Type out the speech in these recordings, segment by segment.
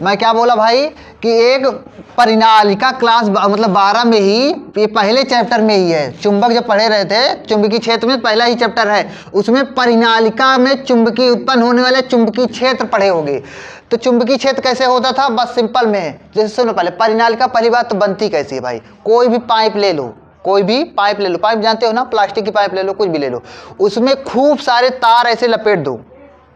मैं क्या बोला भाई कि एक परिनालिका क्लास मतलब 12 में ही, ये पहले चैप्टर में ही है, चुंबक जब पढ़े रहे थे चुंबकीय क्षेत्र में पहला ही चैप्टर है, उसमें परिनालिका में चुंबकीय उत्पन्न होने वाले चुंबकीय क्षेत्र पढ़े होंगे। तो चुंबकीय क्षेत्र कैसे होता था, बस सिंपल में है। जैसे सुनो पहले, परिनालिका पहली बात तो बनती कैसी है भाई, कोई भी पाइप ले लो, कोई भी पाइप ले लो, पाइप जानते हो ना, प्लास्टिक की पाइप ले लो, कुछ भी ले लो, उसमें खूब सारे तार ऐसे लपेट दो।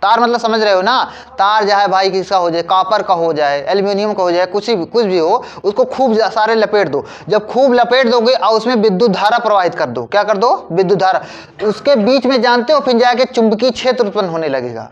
तार मतलब समझ रहे हो ना, तार जो है भाई किसका हो जाए, कॉपर का हो जाए, एल्यूमिनियम का हो जाए, कुछ भी हो, उसको खूब सारे लपेट दो। जब खूब लपेट दोगे और उसमें विद्युत धारा प्रवाहित कर दो, क्या कर दो, विद्युत धारा, उसके बीच में जानते हो फिर जाके चुंबकीय क्षेत्र उत्पन्न होने लगेगा।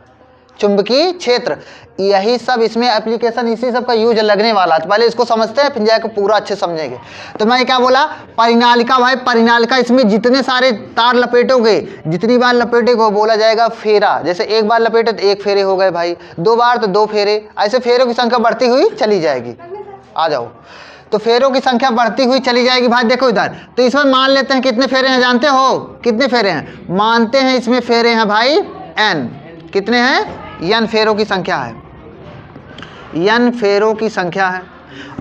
चुंबकीय क्षेत्र, यही सब इसमें एप्लीकेशन, इसी सब का यूज लगने वाला है। पहले इसको समझते हैं फिर जाकर पूरा अच्छे समझेंगे। तो मैं क्या बोला, परिनालिका भाई, परिनालिका, इसमें जितने सारे तार लपेटोगे, जितनी बार लपेटोगे बोला जाएगा फेरा। जैसे एक बार लपेटे तो एक फेरे हो गए भाई, 2 बार तो 2 फेरे, ऐसे फेरों की संख्या बढ़ती हुई चली जाएगी। आ जाओ, तो फेरों की संख्या बढ़ती हुई चली जाएगी भाई। देखो इधर, तो इसमें मान लेते हैं कितने फेरे हैं, जानते हो कितने फेरे हैं, मानते हैं इसमें फेरे हैं भाई n, कितने हैं, n फेरों की संख्या है, n फेरों की संख्या है।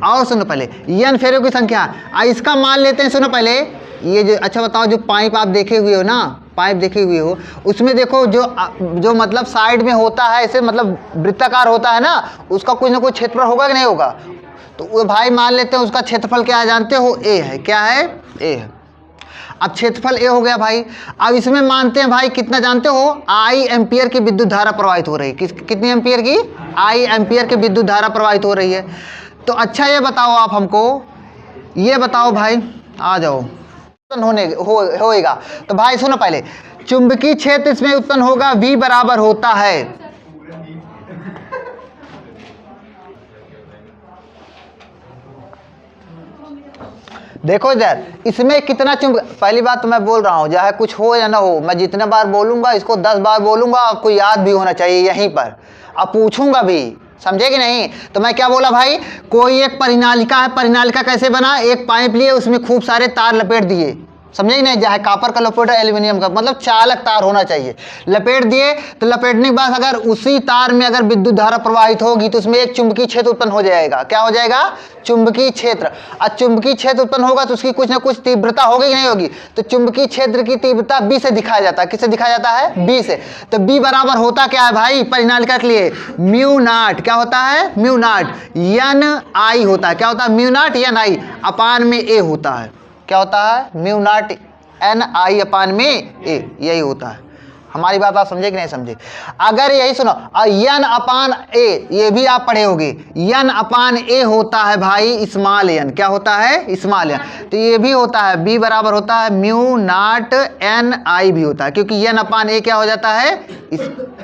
और सुनो पहले, n फेरों की संख्या, इसका मान लेते हैं, सुनो पहले ये जो, अच्छा बताओ, जो पाइप आप देखे हुए हो ना, पाइप देखे हुए हो, उसमें देखो जो मतलब साइड में होता है ऐसे, मतलब वृत्ताकार होता है ना, उसका कुछ ना कुछ क्षेत्रफल होगा कि नहीं होगा। तो वो भाई मान लेते हैं उसका क्षेत्रफल क्या है, जानते हो, a है, क्या है, a है। अब क्षेत्रफल a हो गया भाई। अब इसमें मानते हैं भाई कितना, जानते हो, I एम्पियर की विद्युत धारा प्रवाहित हो रही है। कितनी एम्पियर की, I एम्पियर की विद्युत धारा प्रवाहित हो रही है। तो अच्छा ये बताओ आप हमको, ये बताओ भाई, आ जाओ, होएगा। तो भाई सुनो पहले, चुंबकीय क्षेत्र इसमें उत्पन्न होगा, V बराबर होता है, देखो इधर, इसमें कितना पहली बात तो मैं बोल रहा हूँ, चाहे कुछ हो या ना हो, मैं जितने बार बोलूंगा इसको 10 बार बोलूंगा, आपको याद भी होना चाहिए यहीं पर, अब पूछूंगा भी, समझे कि नहीं। तो मैं क्या बोला भाई, कोई एक परिनालिका है, परिनालिका कैसे बना, एक पाइप लिए उसमें खूब सारे तार लपेट दिए, समझे कि नहीं, चाहे कॉपर का लपेट एल्यूमिनियम का, मतलब चालक तार होना चाहिए, लपेट दिए। तो लपेटने के बाद अगर उसी तार में अगर विद्युत धारा प्रवाहित होगी तो उसमें एक चुंबकीय क्षेत्र उत्पन्न हो जाएगा, क्या हो जाएगा, चुंबकीय क्षेत्र। और चुंबकीय क्षेत्र उत्पन्न होगा तो उसकी कुछ ना कुछ तीव्रता होगी कि नहीं होगी। तो चुंबकीय क्षेत्र की तीव्रता B से दिखाया जाता है, किससे दिखाया जाता है, B से। तो B बराबर होता क्या है भाई, परिनालिका के लिए म्यू नॉट, क्या होता है, म्यू नॉट NI होता है, क्या होता है, म्यू नॉट NI अपान में A होता है, क्या होता है, म्यू नॉट NI अपान में A, यही होता है। हमारी बात आप समझे कि नहीं समझे। अगर यही सुनो, n अपान A, ये भी आप पढ़े होगे, n अपान A होता है भाई स्मॉल n, क्या होता है, स्मॉल n। तो ये भी होता है, B बराबर होता है म्यू नॉट NI भी होता है, क्योंकि n अपान A क्या हो जाता है,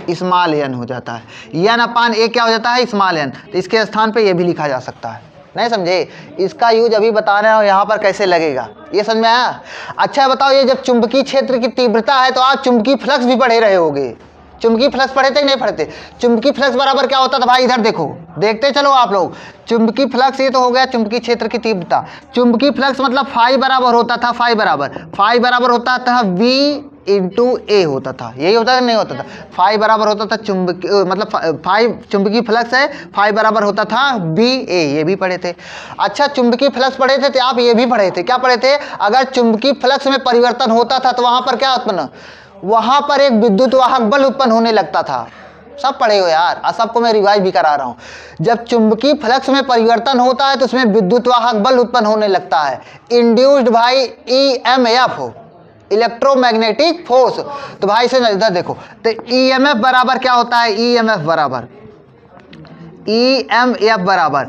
स्मॉल n हो जाता है, n अपान A क्या हो जाता है, स्मॉल n। तो इसके स्थान पे ये भी लिखा जा सकता है, नहीं समझे। इसका यूज अभी बता रहे हो यहाँ पर कैसे लगेगा, ये समझ में आया। अच्छा बताओ, ये जब चुंबकीय क्षेत्र की तीव्रता है तो आप चुंबकीय फ्लक्स भी पढ़े रहे होगे, चुंबकीय फ्लक्स पढ़े थे कि नहीं पढ़ते। चुंबकीय फ्लक्स बराबर क्या होता था भाई, इधर देखो, देखते चलो आप लोग। चुंबकीय फ्लक्स ये तो हो गया चुंबकीय क्षेत्र की तीव्रता, चुंबकीय फ्लक्स मतलब फाई बराबर होता था, फाई बराबर होता था V इंटू A होता था, यही होता था नहीं होता था, फाई बराबर होता था चुंबकीय मतलब फाई चुंबकीय फ्लक्स है, फाई बराबर होता था BA, ये भी पढ़े थे। अच्छा चुंबकीय फ्लक्स पढ़े थे तो आप ये भी पढ़े थे, क्या पढ़े थे, अगर चुंबकीय फ्लक्स में परिवर्तन होता था तो वहां पर क्या उत्पन्न, वहां पर एक विद्युत वाहक बल उत्पन्न होने लगता था। सब पढ़े हो यार, सबको मैं रिवाइज भी करा रहा हूं। जब चुंबकीय फ्लक्स में परिवर्तन होता है तो उसमें विद्युत वाहक बल उत्पन्न होने लगता है, इंड्यूस्ड भाई EMF हो, इलेक्ट्रोमैग्नेटिक फोर्स। तो भाई से इधर देखो, तो EMF बराबर क्या होता है, EMF बराबर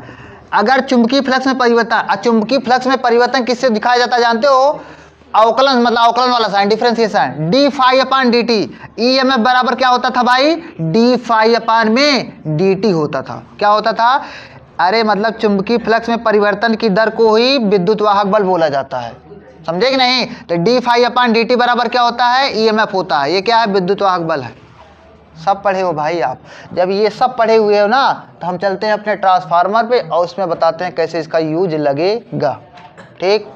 अगर चुंबकीय फ्लक्स में परिवर्तन, चुंबकीय फ्लक्स में परिवर्तन किससे दिखाया जाता है जानते हो, अवकलन, मतलब अवकलन वाला साइन, डिफरेंशिएशन, डी फाई अपान डी टी। EMF बराबर क्या होता था भाई, डी फाई अपान में dt होता था, क्या होता था, अरे मतलब चुंबकीय फ्लक्स में परिवर्तन की दर को ही विद्युत वाहक बल बोला जाता है, समझे कि नहीं। तो डी फाई अपान डी टी बराबर क्या होता है, EMF होता है, ये क्या है, विद्युत वाहक बल है। सब पढ़े हो भाई आप। जब ये सब पढ़े हुए हो ना तो हम चलते हैं अपने ट्रांसफार्मर पे और उसमें बताते हैं कैसे इसका यूज लगेगा, ठीक।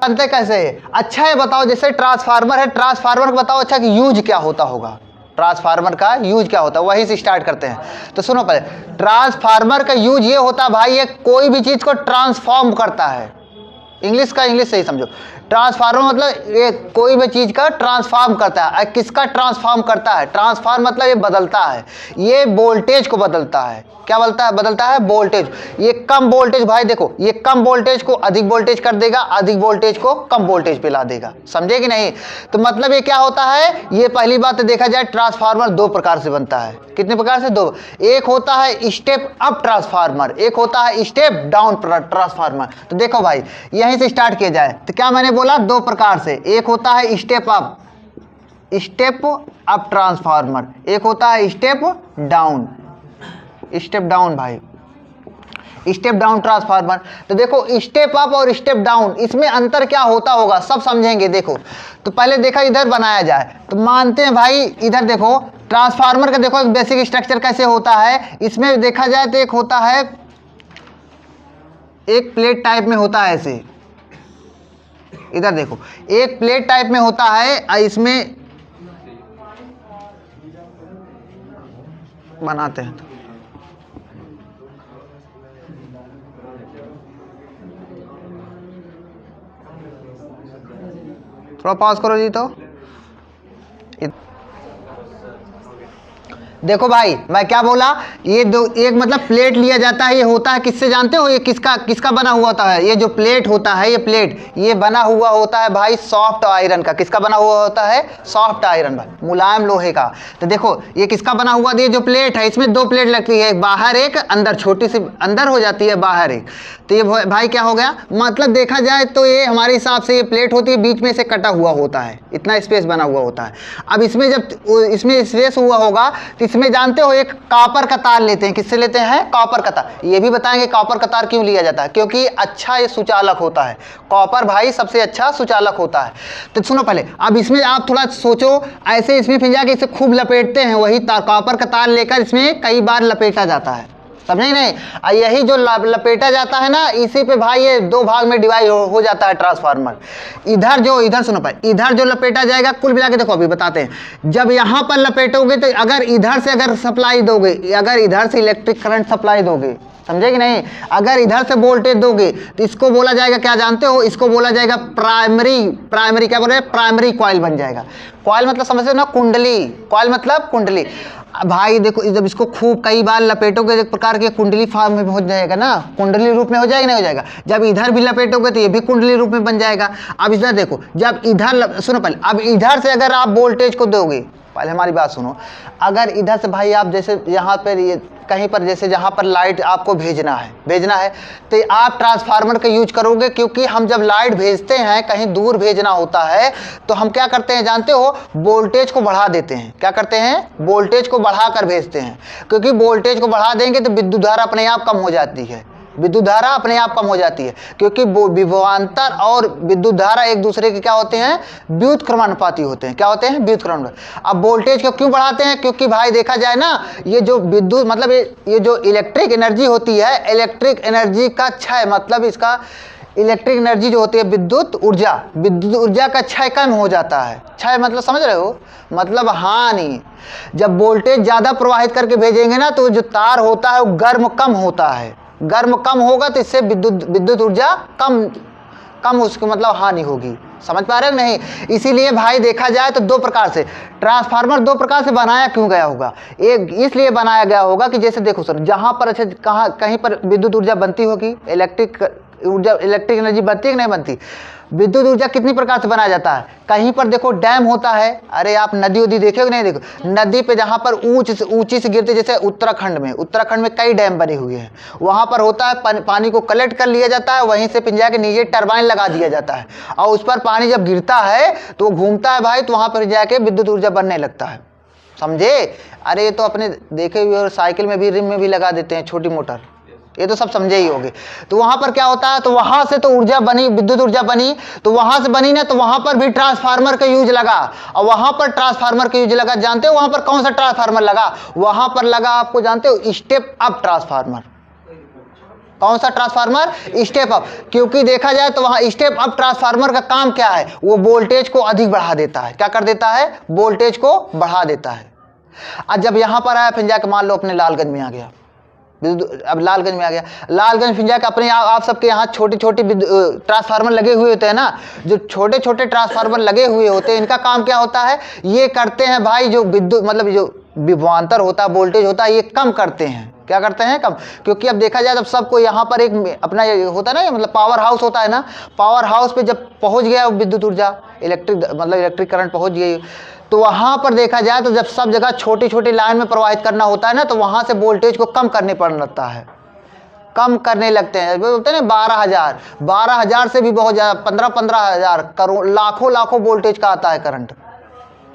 जानते कैसे, अच्छा ये बताओ, जैसे ट्रांसफार्मर है, ट्रांसफार्मर को बताओ अच्छा कि यूज क्या होता होगा, ट्रांसफार्मर का यूज क्या होता है, वही से स्टार्ट करते हैं। तो सुनो पहले, ट्रांसफार्मर का यूज ये होता है भाई, ये कोई भी चीज को ट्रांसफॉर्म करता है। इंग्लिश का इंग्लिश सही समझो। ट्रांसफार्मर मतलब ये कोई भी चीज का ट्रांसफॉर्म करता है। किसका ट्रांसफॉर्म करता है? ट्रांसफॉर्म मतलब ये बदलता है, ये वोल्टेज को बदलता है। क्या बदलता है वोल्टेज। ये कम वोल्टेज भाई देखो, ये कम वोल्टेज को अधिक वोल्टेज कर देगा, अधिक वोल्टेज को कम वोल्टेज पे ला देगा। समझे कि नहीं? तो मतलब ये क्या होता है, ये पहली बात तो देखा जाए ट्रांसफार्मर दो प्रकार से बनता है। कितने प्रकार से? दो। एक होता है स्टेप अप ट्रांसफार्मर, एक होता है स्टेप डाउन ट्रांसफार्मर। तो देखो भाई यहीं से स्टार्ट किया जाए तो क्या मैंने बोला, दो प्रकार से। एक होता है स्टेप अप ट्रांसफार्मर, एक होता है स्टेप डाउन भाई, स्टेप डाउन ट्रांसफार्मर। तो देखो स्टेप अप और स्टेप डाउन, इसमें अंतर क्या होता होगा सब समझेंगे। देखो तो पहले देखा इधर बनाया जाए तो मानते हैं भाई, इधर देखो ट्रांसफार्मर का देखो एक बेसिक स्ट्रक्चर कैसे होता है। इसमें देखा जाए तो एक होता है, एक प्लेट टाइप में होता है ऐसे, इधर देखो एक प्लेट टाइप में होता है। इसमें बनाते हैं, थोड़ा पॉज करो जी। तो देखो भाई मैं क्या बोला, ये दो एक मतलब प्लेट लिया जाता है। ये होता है किससे जानते हो, ये किसका बना हुआ होता है? ये जो प्लेट होता है, ये प्लेट ये बना हुआ होता है भाई सॉफ्ट आयरन का। किसका बना हुआ होता है? सॉफ्ट आयरन भाई, मुलायम लोहे का। तो देखो ये किसका बना हुआ, ये जो प्लेट है इसमें दो प्लेट लगती है, एक बाहर एक अंदर, छोटी सी अंदर हो जाती है बाहर एक। तो ये भाई क्या हो गया, मतलब देखा जाए तो ये हमारे हिसाब से ये प्लेट होती है, बीच में से कटा हुआ होता है, इतना स्पेस बना हुआ होता है। अब इसमें जब इसमें स्पेस हुआ होगा तो इसमें जानते हो एक कॉपर का तार लेते हैं। किससे लेते हैं? कॉपर का तार। ये भी बताएंगे कॉपर का तार क्यों लिया जाता है, क्योंकि अच्छा ये सुचालक होता है। कॉपर भाई सबसे अच्छा सुचालक होता है। तो सुनो पहले, अब इसमें आप थोड़ा सोचो, ऐसे इसमें फिर जाके इसे खूब लपेटते हैं, वही तार कॉपर का तार लेकर इसमें कई बार लपेटा जाता है। समझे नहीं? यही जो लपेटा जाता है ना, इसी पे भाई ये दो भाग में डिवाइड हो जाता है ट्रांसफार्मर। इधर सुनो भाई, इधर जो लपेटा जाएगा, कुल मिला के देखो अभी बताते हैं। जब यहाँ पर लपेटोगे तो अगर इधर से अगर सप्लाई दोगे, अगर इधर से इलेक्ट्रिक करंट सप्लाई दोगे, समझे कि नहीं, अगर इधर से वोल्टेज दोगे तो इसको बोला जाएगा, क्या जानते हो? इसको बोला जाएगा प्राइमरी क्या बोल रहे हैं? प्राइमरी कॉइल बन जाएगा। कॉइल मतलब समझते हो ना, कुंडली। कॉइल मतलब कुंडली। भाई देखो जब इसको खूब कई बार लपेटोगे एक प्रकार के कुंडली फॉर्म में हो जाएगा ना, कुंडली रूप में हो जाएगा, नहीं हो जाएगा? जब इधर भी लपेटोगे तो ये भी कुंडली रूप में बन जाएगा। अब इधर देखो, जब इधर सुनो पहले, अब इधर से अगर आप वोल्टेज को दोगे, पहले हमारी बात सुनो, अगर इधर से भाई आप जैसे यहाँ पर ये कहीं पर जैसे जहाँ पर लाइट आपको भेजना है तो आप ट्रांसफार्मर का यूज करोगे, क्योंकि हम जब लाइट भेजते हैं कहीं दूर भेजना होता है तो हम क्या करते हैं जानते हो? वोल्टेज को बढ़ा देते हैं। क्या करते हैं? वोल्टेज को बढ़ाकर भेजते हैं, क्योंकि वोल्टेज को बढ़ा देंगे तो विद्युत धारा अपने आप कम हो जाती है। विद्युत धारा अपने आप कम हो जाती है, क्योंकि विभवांतर और विद्युत धारा एक दूसरे के क्या होते हैं? व्युत्क्रमानुपाती होते हैं। क्या होते हैं? व्युत्क्रमानुपाती। अब वोल्टेज को क्यों बढ़ाते हैं? क्योंकि भाई देखा जाए ना, ये जो विद्युत मतलब ये जो इलेक्ट्रिक एनर्जी होती है, इलेक्ट्रिक एनर्जी का क्षय, मतलब इसका इलेक्ट्रिक एनर्जी जो होती है विद्युत ऊर्जा का क्षय कम हो जाता है। क्षय मतलब समझ रहे हो? मतलब हानि। जब वोल्टेज ज़्यादा प्रवाहित करके भेजेंगे ना तो जो तार होता है वो गर्म कम होता है। गर्म कम होगा तो इससे विद्युत ऊर्जा कम उसकी मतलब हानि होगी। समझ पा रहे हो नहीं? इसीलिए भाई देखा जाए तो दो प्रकार से ट्रांसफार्मर दो प्रकार से बनाया क्यों गया होगा? एक इसलिए बनाया गया होगा कि जैसे देखो सर, जहाँ पर अच्छा कहीं पर विद्युत ऊर्जा बनती होगी, इलेक्ट्रिक एनर्जी बनती है कि नहीं बनती? विद्युत ऊर्जा कितनी प्रकार से बनाया जाता है? कहीं पर देखो डैम होता है, अरे आप नदी उदी देखे हो कि नहीं? देखो नदी पे जहाँ पर ऊंची से गिरते, जैसे उत्तराखंड में कई डैम बने हुए हैं, वहाँ पर होता है पानी को कलेक्ट कर लिया जाता है, वहीं से फिर जाके नीचे टरबाइन लगा दिया जाता है और उस पर पानी जब गिरता है तो वो घूमता है भाई, तो वहाँ पर जाके विद्युत ऊर्जा बनने लगता है। समझे? अरे ये तो अपने देखे हुए, और साइकिल में भी रिम में भी लगा देते हैं छोटी मोटर, ये तो सब समझे ही होंगे। तो वहां पर क्या होता है, तो वहां से तो ऊर्जा बनी, विद्युत ऊर्जा बनी, तो वहां से बनी ना, तो वहां पर भी ट्रांसफार्मर का यूज लगा। और वहां पर ट्रांसफार्मर का यूज लगा, जानते हो वहां पर कौन सा ट्रांसफार्मर लगा? वहां पर लगा, आपको जानते हो, स्टेप अप ट्रांसफार्मर। कौन सा ट्रांसफार्मर? Step up. क्योंकि देखा जाए तो वहां स्टेप अप ट्रांसफार्मर का काम क्या है? वो वोल्टेज को अधिक बढ़ा देता है। क्या कर देता है? वोल्टेज को बढ़ा देता है। और जब यहाँ पर आया फिर जाके मान लो अपने लालगंज में आ गया, अब लालगंज में आ गया, लालगंज फिर जाके अपने आप सबके यहाँ छोटी छोटी ट्रांसफार्मर लगे हुए होते हैं ना, जो छोटे छोटे ट्रांसफार्मर लगे हुए होते हैं, इनका काम क्या होता है, ये करते हैं भाई जो विद्युत मतलब जो विभवांतर होता है, वोल्टेज होता है, ये कम करते हैं। क्या करते हैं? कम। क्योंकि अब देखा जाए जब सबको यहाँ पर एक अपना होता है ना, मतलब पावर हाउस होता है ना, पावर हाउस पे जब पहुँच गया विद्युत ऊर्जा, इलेक्ट्रिक करंट पहुँच गई, तो वहाँ पर देखा जाए तो जब सब जगह छोटी छोटी लाइन में प्रवाहित करना होता है ना, तो वहाँ से वोल्टेज को कम करने पड़ लगता है, कम करने लगते हैं। बोलते हैं ना 12,000 से भी बहुत ज़्यादा, 15,000 करोड़ लाखों वोल्टेज का आता है करंट,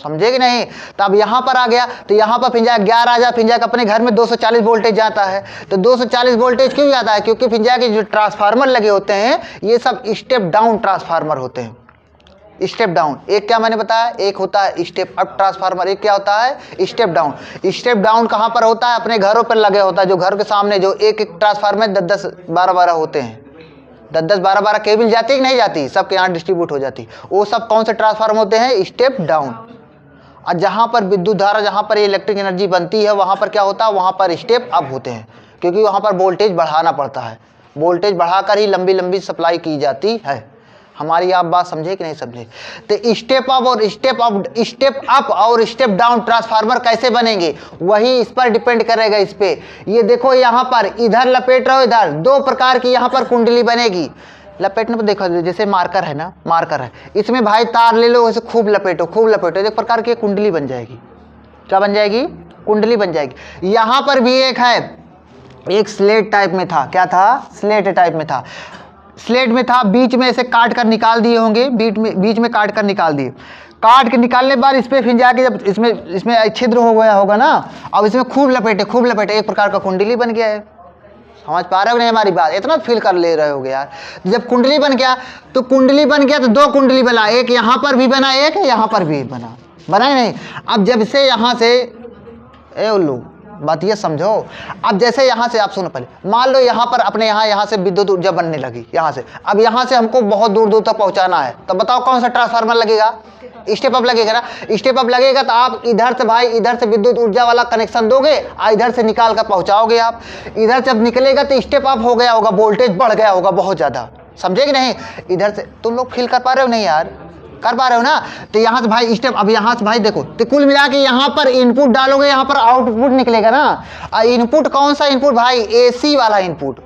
समझे कि नहीं। तो अब यहाँ पर आ गया, तो यहाँ पर फिर जाए 11,000, फिर जाकर अपने घर में 240 वोल्टेज जाता है। तो 240 वोल्टेज क्यों जाता है? क्योंकि फिर जाके जो ट्रांसफार्मर लगे होते हैं ये सब स्टेप डाउन ट्रांसफार्मर होते हैं। स्टेप डाउन, एक क्या मैंने बताया, एक होता है स्टेप अप ट्रांसफार्मर, एक क्या होता है स्टेप डाउन। स्टेप डाउन कहाँ पर होता है? अपने घरों पर लगे होता है, जो घर के सामने जो एक एक ट्रांसफार्मर 10-10, 12-12 होते हैं, 10-10, 12-12 केबल जाती कि नहीं जाती, सबके यहाँ डिस्ट्रीब्यूट हो जाती। वो सब कौन से ट्रांसफार्मर होते हैं? Step down. और जहाँ पर विद्युत धारा, जहाँ पर इलेक्ट्रिक एनर्जी बनती है, वहाँ पर क्या होता है, वहाँ पर स्टेप अप होते हैं, क्योंकि वहाँ पर वोल्टेज बढ़ाना पड़ता है, वोल्टेज बढ़ाकर ही लंबी लंबी सप्लाई की जाती है। हमारी आप बात समझे कि नहीं समझे? तो स्टेप अप और स्टेप डाउन ट्रांसफार्मर कैसे बनेंगे, वही इस पर डिपेंड करेगा। इस पे ये देखो, यहाँ पर इधर लपेट रहो, इधर दो प्रकार की यहाँ पर कुंडली बनेगी। लपेटने पर देखो, जैसे मार्कर है ना, मार्कर है, इसमें भाई तार ले लो, इसे खूब लपेटो, एक प्रकार की कुंडली बन जाएगी। क्या बन जाएगी? कुंडली बन जाएगी। यहाँ पर भी एक है, एक स्लेट टाइप में था। क्या था? स्लेट टाइप में था, स्लेट में था, बीच में ऐसे काट कर निकाल दिए होंगे, बीच में काट कर निकाल दिए। काट के निकालने के बाद इस पर फिर जाके जब इसमें छिद्र हो गया होगा ना, अब इसमें खूब लपेटे, एक प्रकार का कुंडली बन गया है। समझ पा रहे हो नहीं हमारी बात? इतना फील कर ले रहे होगे यार। जब कुंडली बन गया तो दो कुंडली बना, एक यहाँ पर भी बना, एक यहाँ पर भी बना ही नहीं। अब जब से यहाँ से उल्लू बात ये समझो, अब जैसे यहाँ से आप सुनो पहले, मान लो यहाँ पर अपने यहाँ से विद्युत ऊर्जा बनने लगी यहाँ से, अब यहाँ से हमको बहुत दूर दूर तक पहुँचाना है, तो बताओ कौन सा ट्रांसफार्मर लगेगा? स्टेप अप लगेगा ना। स्टेप अप लगेगा तो आप इधर से विद्युत ऊर्जा वाला कनेक्शन दोगे और इधर से निकाल कर पहुँचाओगे। आप इधर जब निकलेगा तो स्टेप अप हो गया होगा, वोल्टेज बढ़ गया होगा बहुत ज़्यादा, समझे कि नहीं? इधर से तुम लोग फील कर पा रहे हो नहीं यार? कर पा रहे हो ना? तो यहाँ से भाई स्टेप, अब यहाँ से भाई देखो, तो कुल मिला के यहाँ पर इनपुट डालोगे, यहाँ पर आउटपुट निकलेगा ना। इनपुट कौन सा इनपुट भाई? एसी वाला इनपुट।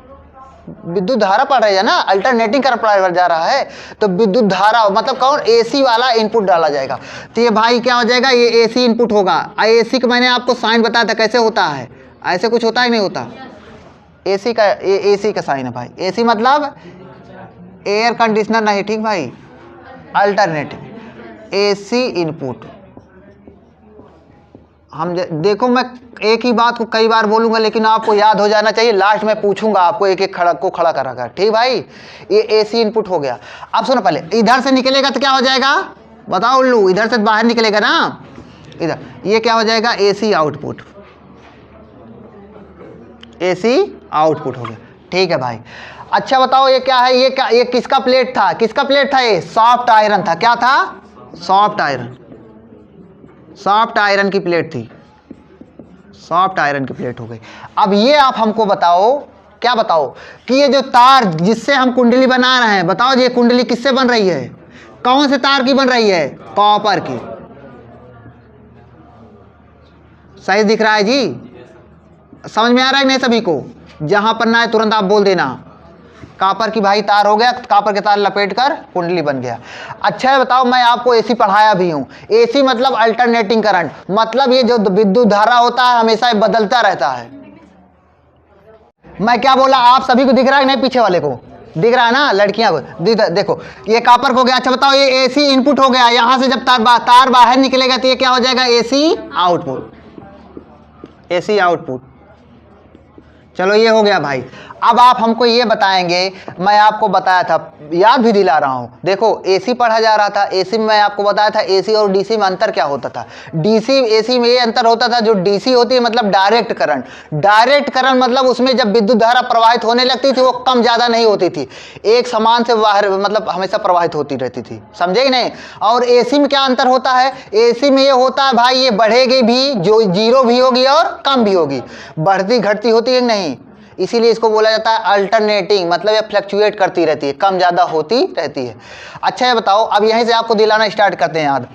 विद्युत धारा पड़ रही है ना, अल्टरनेटिंग करंट जा रहा है, तो विद्युत धारा मतलब कौन? एसी वाला इनपुट डाला जाएगा। तो ये भाई क्या हो जाएगा? ये एसी इनपुट होगा। एसी का मैंने आपको साइन बताया था कैसे होता है, ऐसे कुछ होता है नहीं होता? एसी का साइन है भाई। एसी मतलब एयर कंडीशनर नहीं, ठीक भाई, अल्टरनेटिव एसी इनपुट। हम देखो, मैं एक ही बात को कई बार बोलूंगा, लेकिन आपको याद हो जाना चाहिए, लास्ट में पूछूंगा आपको एक एक खड़ा कर, ठीक भाई? ये एसी इनपुट हो गया। अब सुनो पहले, इधर से निकलेगा तो क्या हो जाएगा बताओ उल्लू? इधर से बाहर निकलेगा ना, इधर, ये क्या हो जाएगा? AC output. एसी आउटपुट हो गया, ठीक है भाई। अच्छा बताओ ये क्या है? ये किसका प्लेट था? किसका प्लेट था? ये सॉफ्ट आयरन था। क्या था? Soft iron. सॉफ्ट आयरन की प्लेट थी, सॉफ्ट आयरन की प्लेट हो गई। अब ये आप हमको बताओ, क्या बताओ कि ये जो तार जिससे हम कुंडली बना रहे हैं, बताओ ये कुंडली किससे बन रही है? कौन से तार की बन रही है? कॉपर की। सही दिख रहा है जी? समझ में आ रहा है नहीं सभी को? जहां पर ना है तुरंत आप बोल देना। कॉपर की भाई तार हो गया, कॉपर के तार लपेट कर कुंडली बन गया। अच्छा है बताओ, मैं आपको एसी पढ़ाया भी हूं। एसी मतलब अल्टरनेटिंग करंट, मतलब ये जो विद्युत धारा होता है हमेशा बदलता रहता है। मैं क्या बोला? आप सभी को दिख रहा है नहीं? पीछे वाले को दिख रहा है ना? लड़कियां को देखो, ये कॉपर हो गया। अच्छा बताओ, ये एसी इनपुट हो गया। यहां से जब तार बाहर निकलेगा तो ये क्या हो जाएगा? AC output. AC output. चलो ये हो गया भाई। अब आप हमको ये बताएंगे, मैं आपको बताया था, याद भी दिला रहा हूँ। देखो एसी पढ़ा जा रहा था, एसी में मैं आपको बताया था एसी और डीसी में अंतर क्या होता था। डीसी एसी में ये अंतर होता था, जो डीसी होती है मतलब डायरेक्ट करंट, डायरेक्ट करंट मतलब उसमें जब विद्युत धारा प्रवाहित होने लगती थी वो कम ज़्यादा नहीं होती थी, एक समान से बाहर मतलब हमेशा प्रवाहित होती रहती थी, समझे कि नहीं। और एसी में क्या अंतर होता है, एसी में ये होता है भाई, ये बढ़ेगी भी, जो जीरो भी होगी और कम भी होगी, बढ़ती घटती होती है नहीं, इसीलिए इसको बोला जाता है अल्टरनेटिंग, मतलब ये फ्लक्चुएट करती रहती है, कम ज़्यादा होती रहती है। अच्छा ये बताओ, अब यहीं से आपको दिलाना स्टार्ट करते हैं याद।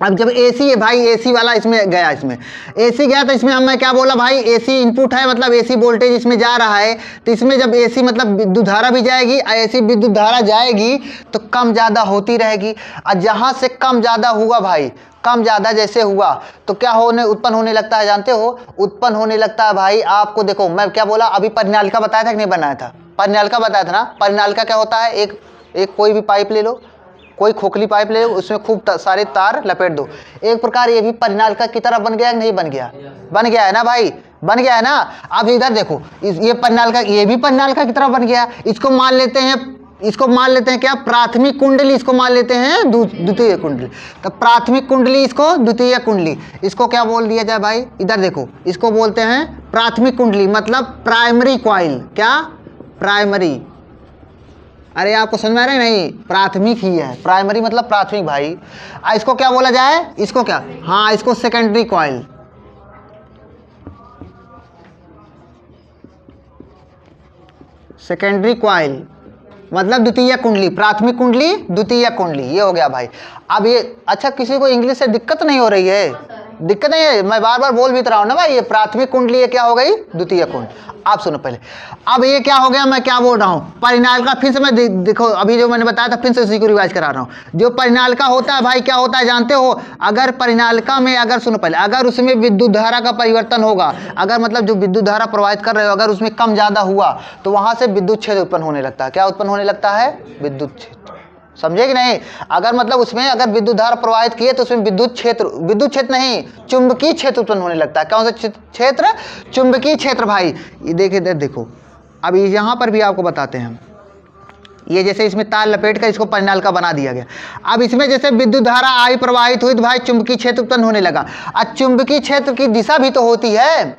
अब जब एसी है भाई, एसी वाला इसमें गया, इसमें एसी गया तो इसमें मैं क्या बोला भाई, एसी इनपुट है मतलब एसी वोल्टेज इसमें जा रहा है, तो इसमें जब एसी मतलब विद्युत धारा भी जाएगी, ऐसी विद्युत धारा जाएगी तो कम ज़्यादा होती रहेगी। और जहाँ से कम ज़्यादा हुआ भाई, कम ज़्यादा जैसे हुआ तो क्या होने उत्पन्न होने लगता है, जानते हो उत्पन्न होने लगता है भाई आपको। देखो मैं क्या बोला अभी, परिनालिका बताया था कि नहीं बनाया था, परिनालिका बताया था ना। परिनालिका क्या होता है, एक कोई भी पाइप ले लो, कोई खोखली पाइप ले लो, उसमें खूब सारे तार लपेट दो, एक प्रकार ये भी परिनालिका की तरह बन गया कि नहीं बन गया, बन गया है ना भाई, बन गया है ना। अब इधर देखो ये परिनालिका, ये भी परिनालिका की तरह बन गया। इसको मान लेते हैं क्या, प्राथमिक कुंडली, इसको मान लेते हैं द्वितीय कुंडली। तो प्राथमिक कुंडली, इसको द्वितीय कुंडली, इसको क्या बोल दिया जाए भाई, इधर देखो इसको बोलते हैं प्राथमिक कुंडली, मतलब प्राइमरी कॉइल। क्या, प्राइमरी, अरे आपको समझ में आ रहा है नहीं, प्राथमिक ही है, प्राइमरी मतलब प्राथमिक भाई। इसको क्या बोला जाए, इसको क्या, हाँ इसको सेकेंडरी कॉइल, सेकेंडरी कॉइल मतलब द्वितीय कुंडली, प्राथमिक कुंडली द्वितीय कुंडली, ये हो गया भाई। अब ये अच्छा, किसी को इंग्लिश से दिक्कत नहीं हो रही है, दिक्कत नहीं है, मैं बार बार बोल भी तो रहा हूँ ना भाई, ये प्राथमिक कुंडली ये क्या हो गई, द्वितीय कुंड। आप सुनो पहले, अब ये क्या हो गया, मैं क्या बोल रहा हूँ, परिनालिका, फिर से मैं देखो अभी जो मैंने बताया था फिर से उसी को रिवाइज करा रहा हूँ। जो परिनालिका होता है भाई क्या होता है जानते हो, अगर परिनालिका में, अगर सुनो पहले, अगर उसमें विद्युत धारा का परिवर्तन होगा, अगर मतलब जो विद्युत धारा प्रवाहित कर रहे हो अगर उसमें कम ज़्यादा हुआ तो वहाँ से विद्युत क्षेत्र उत्पन्न होने लगता है। क्या उत्पन्न होने लगता है, विद्युत क्षेत्र, समझे कि नहीं। अगर मतलब उसमें अगर विद्युत धारा प्रवाहित किए तो उसमें विद्युत क्षेत्र नहीं, चुंबकीय क्षेत्र उत्पन्न होने लगता है। कौन सा क्षेत्र, चुंबकीय क्षेत्र भाई। ये देखिए इधर देखो, अब यहाँ पर भी आपको बताते हैं, ये जैसे इसमें तार लपेट कर इसको परिनालिका बना दिया गया। अब इसमें जैसे विद्युत धारा आई प्रवाहित हुई तो भाई चुंबकीय क्षेत्र उत्पन्न होने लगा। अब चुंबकीय क्षेत्र की दिशा भी तो होती है,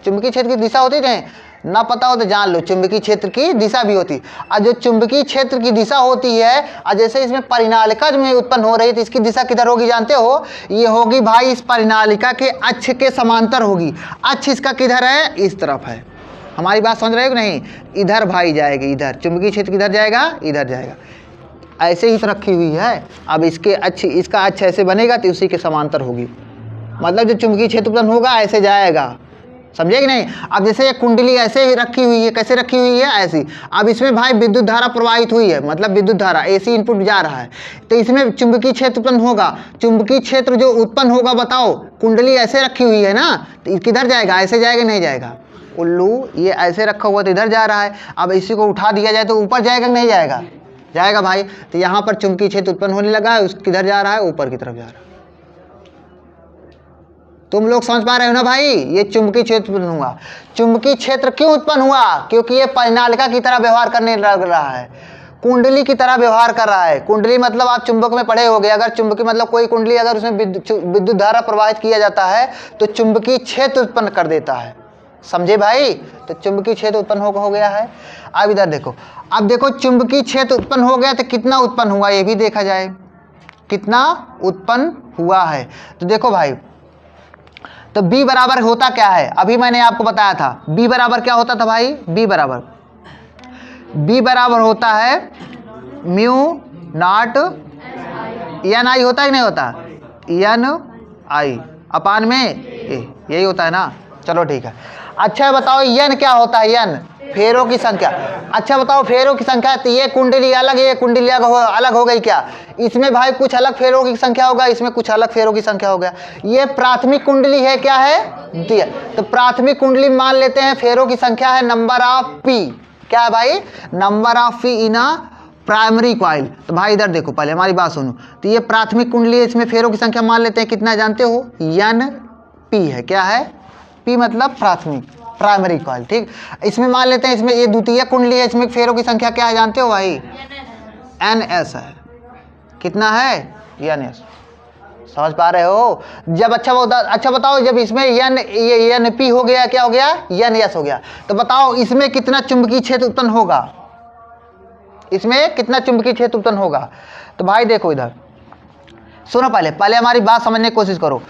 चुंबकीय क्षेत्र की दिशा होती है, ना पता हो तो जान लो, चुंबकीय क्षेत्र की दिशा भी होती है। और जो चुंबकीय क्षेत्र की दिशा होती है, और जैसे इसमें परिनालिका में उत्पन्न हो रही है तो इसकी दिशा किधर होगी जानते हो, ये होगी भाई इस परिनालिका के अक्ष के समांतर होगी। अक्ष इसका किधर है, इस तरफ है। हमारी बात समझ रहे हो कि नहीं, इधर भाई जाएगी, इधर चुंबकीय क्षेत्र किधर जाएगा, इधर जाएगा, ऐसे ही तो रखी हुई है। अब इसके अक्ष, इसका अक्ष ऐसे बनेगा तो उसी के समांतर होगी, मतलब जो चुंबकीय क्षेत्र उत्पन्न होगा ऐसे जाएगा, समझे कि नहीं। अब जैसे ये कुंडली ऐसे ही रखी हुई है, कैसे रखी हुई है, ऐसी। अब इसमें भाई विद्युत धारा प्रवाहित हुई है, मतलब विद्युत धारा एसी इनपुट जा रहा है, तो इसमें चुंबकीय क्षेत्र उत्पन्न होगा। चुंबकीय क्षेत्र जो उत्पन्न होगा बताओ, कुंडली ऐसे रखी हुई है ना, तो किधर जाएगा, ऐसे जाएगा नहीं जाएगा, उल्लू, ये ऐसे रखा हुआ तो इधर जा रहा है। अब इसी को उठा दिया जाए तो ऊपर जाएगा नहीं जाएगा, जाएगा भाई। तो यहाँ पर चुंबकीय क्षेत्र उत्पन्न होने लगा है, किधर जा रहा है, ऊपर की तरफ जा रहा है। तुम लोग समझ पा रहे हो ना भाई, ये चुंबकीय क्षेत्र उत्पन्न हुआ। चुंबकीय क्षेत्र क्यों उत्पन्न हुआ, क्योंकि ये परिनालिका की तरह व्यवहार करने लग रहा है, कुंडली की तरह व्यवहार कर रहा है। कुंडली मतलब आप चुंबक में पढ़े होंगे, अगर चुंबकीय मतलब कोई कुंडली अगर उसमें विद्युत धारा प्रवाहित किया जाता है तो चुंबकीय क्षेत्र उत्पन्न कर देता है, समझे भाई। तो चुंबकीय क्षेत्र उत्पन्न हो गया है। अब इधर देखो, अब देखो चुंबकीय क्षेत्र उत्पन्न हो गया तो कितना उत्पन्न हुआ ये भी देखा जाए, कितना उत्पन्न हुआ है। तो देखो भाई, तो B बराबर होता क्या है, अभी मैंने आपको बताया था B बराबर क्या होता था भाई, B बराबर होता है म्यू नॉट एन आई, होता है कि नहीं होता, एन आई अपान में ए, यही होता है ना। चलो ठीक है। अच्छा बताओ एन क्या होता है, एन फेरों की संख्या। अच्छा बताओ फेरों की संख्या, तो ये कुंडली अलग, ये कुंडली अलग हो गई क्या, इसमें भाई कुछ अलग फेरों की संख्या होगा, इसमें कुछ अलग फेरों की संख्या हो गया। ये प्राथमिक कुंडली है, क्या है, द्वितीय। तो प्राथमिक कुंडली मान लेते हैं फेरों की संख्या है नंबर ऑफ पी, क्या है भाई, number of P in a primary coil. तो भाई इधर देखो, पहले हमारी बात सुनो, तो ये प्राथमिक कुंडली है, इसमें फेरों की संख्या मान लेते हैं, कितना जानते हो, एन पी है, क्या है, पी मतलब प्राथमिक, प्राइमरी कॉइल। ठीक, इसमें मान लेते हैं इसमें ये द्वितीय कुंडली है, इसमें फेरों की संख्या क्या है जानते हो भाई? NS है। कितना है? NS। समझ पा रहे हो? जब अच्छा बताओ, जब इसमें ये NP हो गया, क्या हो गया? NS हो गया, तो बताओ इसमें कितना चुंबकीय क्षेत्र उत्पन्न होगा? इसमें कितना चुंबकीय क्षेत्र उत्पन्न होगा? तो भाई देखो इधर सुनो, पहले हमारी बात समझने की कोशिश करो।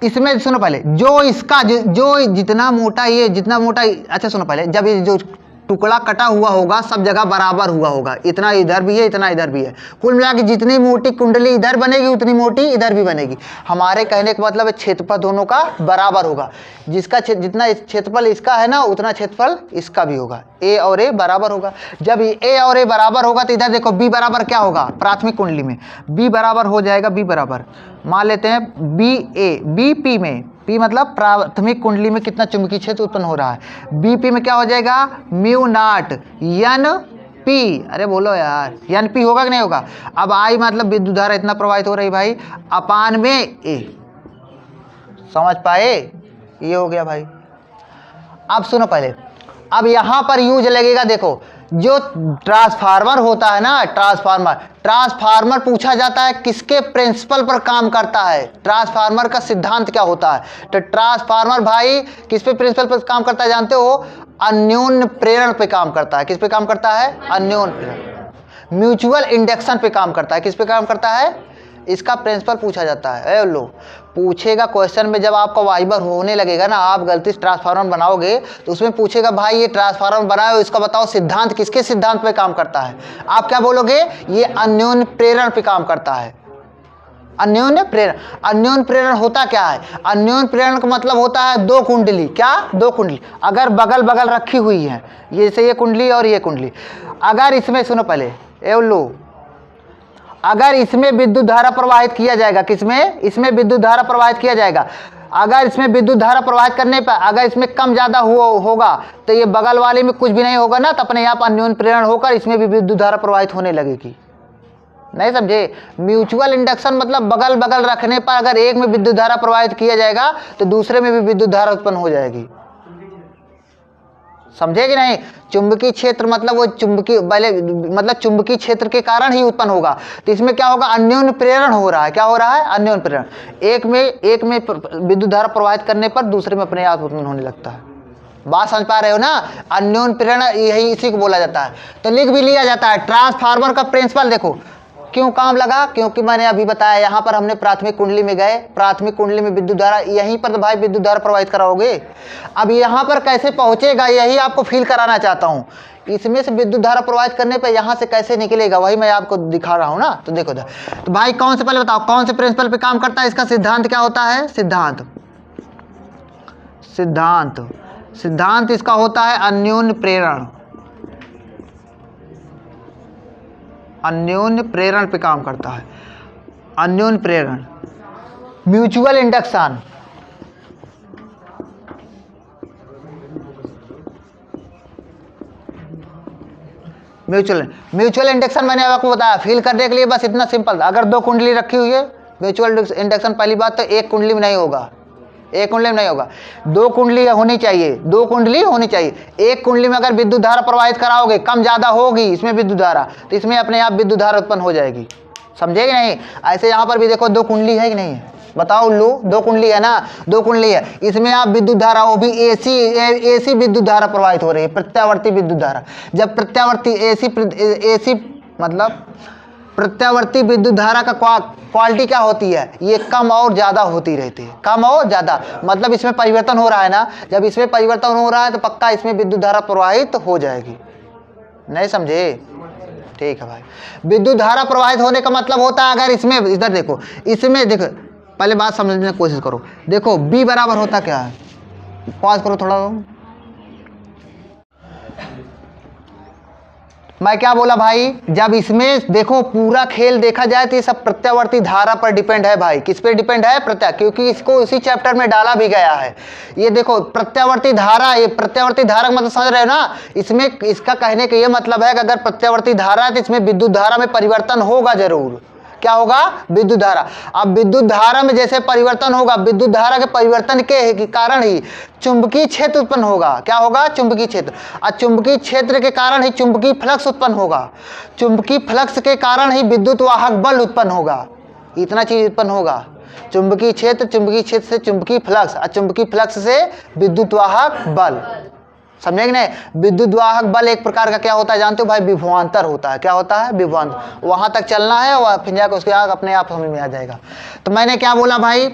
इसमें सुनो पहले, जो इसका जो जितना मोटा अच्छा सुनो पहले, जब ये जो टुकड़ा कटा हुआ होगा सब जगह बराबर हुआ होगा, इतना इधर भी है, इतना इधर भी है, कुल मिला के जितनी मोटी कुंडली इधर बनेगी उतनी मोटी इधर भी बनेगी। हमारे कहने का मतलब है क्षेत्रफल दोनों का बराबर होगा, जिसका जितना क्षेत्रफल इसका है ना उतना क्षेत्रफल इसका भी होगा, ए और ए बराबर होगा। जब ए और ए बराबर होगा तो इधर देखो बी बराबर क्या होगा? प्राथमिक कुंडली में बी बराबर हो जाएगा, बी बराबर मान लेते हैं बी ए, बी पी में, पी मतलब प्राथमिक कुंडली में कितना चुंबकीय क्षेत्र उत्पन्न हो रहा है, बीपी में क्या हो जाएगा? म्यू नॉट एन पी, अरे बोलो यार, एन पी होगा कि नहीं होगा? अब आई मतलब विद्युत धारा इतना प्रवाहित हो रही भाई अपान में ए, समझ पाए? ये हो गया भाई। अब सुनो पहले, अब यहां पर यूज लगेगा, देखो जो ट्रांसफार्मर होता है ना, ट्रांसफार्मर पूछा जाता है किसके प्रिंसिपल पर काम करता है, ट्रांसफार्मर का सिद्धांत क्या होता है? तो ट्रांसफार्मर भाई किस पे प्रिंसिपल पर काम करता है जानते हो? अन्योन्य प्रेरण पे काम करता है। किस पे काम करता है? अन्योन्य प्रेरण। म्यूचुअल इंडक्शन पे काम करता है। किस पे काम करता है? इसका प्रिंसिपल पूछा जाता है। लो पूछेगा क्वेश्चन में, जब आपका वाइबर होने लगेगा ना, आप गलती से ट्रांसफार्मर बनाओगे तो उसमें पूछेगा भाई ये ट्रांसफार्मर बनाओ, इसका बताओ सिद्धांत किसके सिद्धांत पे काम करता है? आप क्या बोलोगे? ये अन्योन्य प्रेरण पे काम करता है। अन्योन्य प्रेरण, अन्योन्य प्रेरण होता क्या है? अन्योन्य प्रेरण का मतलब होता है दो कुंडली, क्या? दो कुंडली अगर बगल बगल रखी हुई है, जैसे ये कुंडली और ये कुंडली, अगर इसमें सुनो पहले, लो अगर इसमें विद्युत धारा प्रवाहित किया जाएगा, किसमें? इसमें विद्युत धारा प्रवाहित किया जाएगा, अगर इसमें विद्युत धारा प्रवाहित करने पर अगर इसमें कम ज्यादा होगा तो ये बगल वाले में कुछ भी नहीं होगा ना, तो अपने आप अन्योन्य प्रेरण होकर इसमें भी विद्युत धारा प्रवाहित होने लगेगी। नहीं समझे? म्यूचुअल इंडक्शन मतलब बगल बगल रखने पर अगर एक में विद्युत धारा प्रवाहित किया जाएगा तो दूसरे में भी विद्युत धारा उत्पन्न हो जाएगी। समझे कि नहीं? चुंबकीय क्षेत्र मतलब वो चुंबकीय पहले मतलब चुंबकीय क्षेत्र के कारण ही उत्पन्न होगा। तो इसमें क्या होगा? अन्योन्य प्रेरण हो रहा है। क्या हो रहा है? अन्योन्य प्रेरण। एक में विद्युत धारा प्रवाहित करने पर दूसरे में अपने आप उत्पन्न होने लगता है। बात समझ पा रहे हो ना? अन्योन्य प्रेरण यही इसी को बोला जाता है। तो लिख भी लिया जाता है। ट्रांसफार्मर का प्रिंसिपल देखो क्यों काम लगा, क्योंकि मैंने अभी बताया यहाँ पर हमने प्राथमिक कुंडली में गए, प्राथमिक कुंडली में विद्युत धारा, यहीं पर तो भाई विद्युत धारा प्रवाहित कराओगे। अब यहाँ पर कैसे पहुंचेगा यही आपको फील कराना चाहता हूँ। इसमें से विद्युत धारा प्रवाहित करने पर यहाँ से कैसे निकलेगा वही मैं आपको दिखा रहा हूँ ना। तो देखो तो भाई कौन से, पहले बताओ कौन से प्रिंसिपल पे काम करता है? इसका सिद्धांत क्या होता है? सिद्धांत इसका होता है अन्योन्य प्रेरण। अन्योन्य प्रेरण पे काम करता है। अन्योन्य प्रेरण, म्यूचुअल इंडक्शन, म्यूचुअल इंडक्शन मैंने आपको बताया फील करने के लिए, बस इतना सिंपल। अगर दो कुंडली रखी हुई है, म्यूचुअल इंडक्शन पहली बात तो एक कुंडली में नहीं होगा, एक कुंडली में नहीं होगा, दो कुंडली होनी चाहिए, दो कुंडली होनी चाहिए। एक कुंडली में अगर विद्युत धारा प्रवाहित कराओगे, कम ज्यादा होगी इसमें विद्युत धारा, तो इसमें अपने आप विद्युत धारा उत्पन्न हो जाएगी। समझे कि नहीं? ऐसे यहाँ पर भी देखो दो कुंडली है कि नहीं है? बताओ लो, दो कुंडली है ना, दो कुंडली है, इसमें आप विद्युत धारा, वो भी एसी विद्युत धारा प्रवाहित हो रही है, प्रत्यावर्ती विद्युत धारा। जब प्रत्यावर्ती एसी मतलब प्रत्यावर्ती विद्युत धारा का क्वालिटी क्या होती है? ये कम और ज्यादा होती रहती है, कम और ज्यादा, मतलब इसमें परिवर्तन हो रहा है ना, जब इसमें परिवर्तन हो रहा है तो पक्का इसमें विद्युत धारा प्रवाहित हो जाएगी। नहीं समझे? ठीक है भाई। विद्युत धारा प्रवाहित होने का मतलब होता है, अगर इसमें इधर देखो, इसमें देखो पहले बात समझने की कोशिश करो। देखो बी बराबर होता क्या है? पॉज करो थोड़ा। मैं क्या बोला भाई? जब इसमें देखो पूरा खेल देखा जाए तो ये सब प्रत्यावर्ती धारा पर डिपेंड है भाई। किस पे डिपेंड है? क्योंकि इसको इसी चैप्टर में डाला भी गया है। ये देखो प्रत्यावर्ती धारा, ये प्रत्यावर्ती धारा का मतलब समझ रहे हो ना? इसमें इसका कहने का ये मतलब है कि अगर प्रत्यावर्ती धारा है तो इसमें विद्युत धारा में परिवर्तन होगा जरूर। क्या होगा? विद्युत धारा। अब विद्युत धारा में जैसे परिवर्तन होगा, विद्युत धारा के परिवर्तन के कारण ही चुंबकीय क्षेत्र उत्पन्न होगा। क्या होगा? चुंबकीय क्षेत्र। और चुंबकीय क्षेत्र के कारण ही चुंबकीय फ्लक्स उत्पन्न होगा। चुंबकीय फ्लक्स के कारण ही विद्युत वाहक बल उत्पन्न होगा। इतना चीज उत्पन्न होगा। चुंबकीय क्षेत्र से चुंबकीय फ्लक्स, और चुंबकीय फ्लक्स से विद्युत वाहक बल। समझे कि नहीं? विद्युत वाहक बल एक प्रकार का क्या होता है जानते हो भाई? विभवांतर होता है। क्या होता है? विभवांतर। वहां तक चलना है और फिर जाकर उसके आगे अपने आप समझ में आ जाएगा। तो मैंने क्या बोला भाई?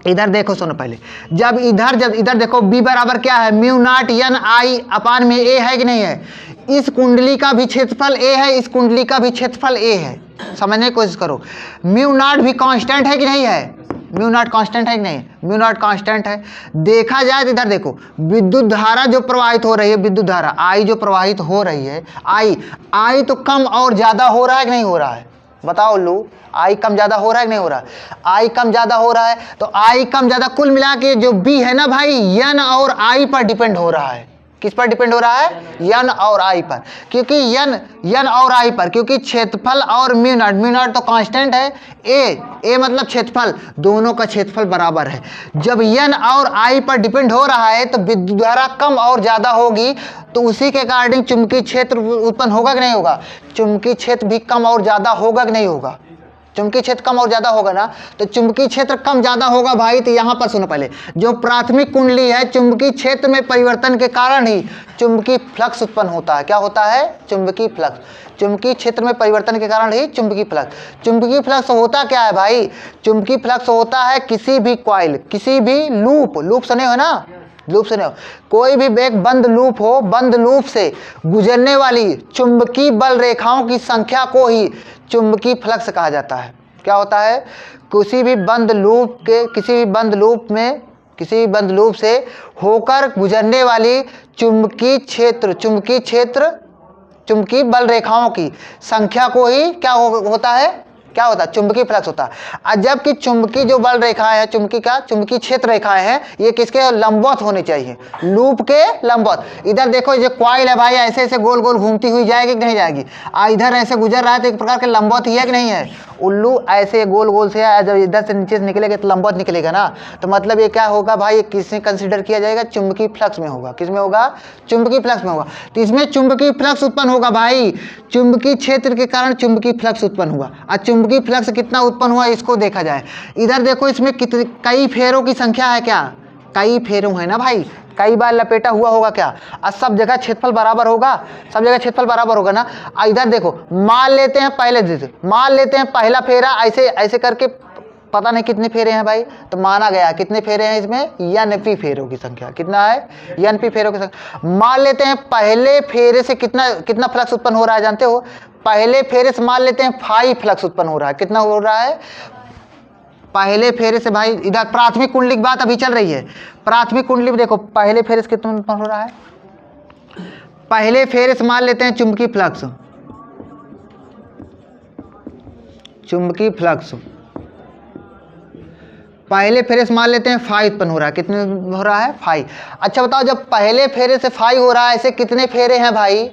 इधर देखो, सुनो पहले। जब इधर देखो, B बराबर क्या है? म्यू नॉट N I अपान में A है कि नहीं है? इस कुंडली का भी क्षेत्रफल A है, इस कुंडली का भी क्षेत्रफल A है। समझने की कोशिश करो। म्यू नॉट भी कांस्टेंट है कि नहीं है? म्यू नॉट कांस्टेंट है कि नहीं? म्यू नॉट कांस्टेंट है। देखा जाए तो इधर देखो, विद्युत धारा जो प्रवाहित हो रही है, विद्युत धारा I जो प्रवाहित हो रही है, I तो कम और ज्यादा हो रहा है कि नहीं हो रहा है? बताओ लो, I कम ज्यादा हो रहा है कि नहीं हो रहा है? I कम ज्यादा हो रहा है। तो I कम ज्यादा कुल मिला के जो B है ना भाई, N और I पर डिपेंड हो रहा है। किस पर डिपेंड हो रहा है? N और I पर। क्योंकि N और I पर, क्योंकि क्षेत्रफल और म्यू नॉट तो कांस्टेंट है। A मतलब क्षेत्रफल, दोनों का क्षेत्रफल बराबर है। जब N और I पर डिपेंड हो रहा है तो विद्युत धारा कम और ज्यादा होगी, तो उसी के अकॉर्डिंग चुंबकीय क्षेत्र उत्पन्न होगा कि नहीं होगा? चुंबकीय क्षेत्र भी कम और ज्यादा होगा कि नहीं होगा? चुंबकीय क्षेत्र कम और ज्यादा होगा ना। तो चुंबकीय क्षेत्र कम ज्यादा होगा भाई। तो यहां पर सुनो पहले, जो प्राथमिक कुंडली है, चुंबकीय क्षेत्र में परिवर्तन के कारण ही चुंबकीय फ्लक्स उत्पन्न होता है। क्या होता है? चुंबकीय फ्लक्स। चुंबकीय क्षेत्र में परिवर्तन के कारण ही चुंबकीय फ्लक्स। चुंबकीय फ्लक्स होता क्या है भाई? चुंबकीय फ्लक्स होता है किसी भी कॉइल, किसी भी लूप सुने हो ना? लूप सुने हो? कोई भी एक बंद लूप हो, बंद लूप से गुजरने वाली चुंबकीय बल रेखाओं की संख्या को ही चुंबकीय फ्लक्स कहा जाता है। क्या होता है? किसी भी बंद लूप से होकर गुजरने वाली चुंबकीय बल रेखाओं की संख्या को ही क्या होता है? चुंबकीय फ्लक्स होता है। और जबकि चुंबकीय जो बल रेखाएं हैं, चुंबकीय क्षेत्र रेखाएं हैं, ये किसके लंबवत होने चाहिए? लूप के लंबवत। इधर देखो, ये कॉइल है भाई, ऐसे ऐसे गोल गोल घूमती हुई जाएगी कि नहीं जाएगी? इधर ऐसे गुजर रहा है तो एक प्रकार के लंबवत ही है कि नहीं है? उल्लू ऐसे गोल गोल से जब इधर से नीचे से निकलेगा तो लंबवत निकलेगा ना। तो मतलब ये क्या होगा भाई? ये किसमें कंसिडर किया जाएगा? चुंबकीय फ्लक्स में होगा। किसमें होगा? चुंबकीय फ्लक्स में होगा। तो इसमें चुंबकीय फ्लक्स उत्पन्न होगा भाई। चुंबकीय क्षेत्र के कारण चुंबकीय फ्लक्स उत्पन्न हुआ। और चुंबकीय फ्लक्स कितना उत्पन्न हुआ इसको देखा जाए। इधर देखो, इसमें कई फेरों की संख्या है। क्या? कई फेरों है ना भाई, कई बार लपेटा हुआ होगा। क्या? और सब जगह क्षेत्रफल बराबर होगा? सब जगह क्षेत्रफल बराबर होगा ना। इधर देखो, मान लेते हैं पहला फेरा, ऐसे ऐसे करके पता नहीं कितने फेरे हैं भाई। तो माना गया कितने फेरे हैं इसमें? NP फेरों की संख्या। कितना है? NP फेरों की संख्या। मान लेते हैं पहले फेरे से कितना फ्लक्स उत्पन्न हो रहा है जानते हो? पहले फेरे से मान लेते हैं 5 फ्लक्स उत्पन्न हो रहा है। कितना हो रहा है पहले फेरे से भाई? इधर प्राथमिक कुंडली की बात अभी चल रही है। प्राथमिक कुंडली में देखो, पहले फेरे से कितना उत्पन्न हो रहा है? पहले फेरे से मान लेते हैं चुंबकीय फ्लक्स पहले फेरे से मान लेते हैं 5 उत्पन्न हो रहा है। कितने हो रहा है? 5। अच्छा बताओ, जब पहले फेरे से 5 हो रहा है, ऐसे कितने फेरे हैं भाई?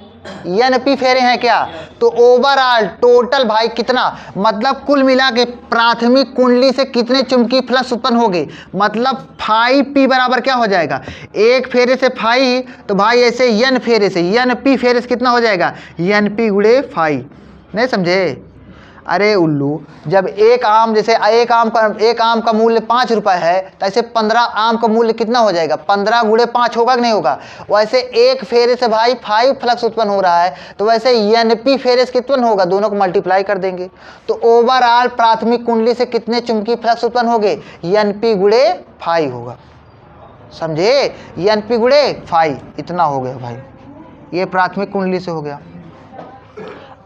NP फेरे हैं। क्या? तो ओवरऑल टोटल भाई कितना, मतलब कुल मिला के प्राथमिक कुंडली से कितने चुंबकीय फ्लक्स उत्पन्न हो गए? मतलब 5P बराबर क्या हो जाएगा? एक फेरे से 5, तो भाई ऐसे NP फेरे से कितना हो जाएगा? NP गुणे 5। नहीं समझे? अरे उल्लू, जब एक आम का मूल्य 5 रुपए है, तो ऐसे 15 आम का मूल्य कितना हो जाएगा? 15 गुणे 5 होगा कि नहीं होगा? वैसे एक फेरे से भाई 5 फ्लक्स उत्पन्न हो रहा है, तो वैसे NP फेरे से कितना होगा? दोनों को मल्टीप्लाई कर देंगे तो ओवरऑल प्राथमिक कुंडली से कितने चुंबकीय फ्लक्स उत्पन्न हो गए? NP गुणे 5 होगा। समझे? NP गुणे 5 इतना हो गया भाई। ये प्राथमिक कुंडली से हो गया।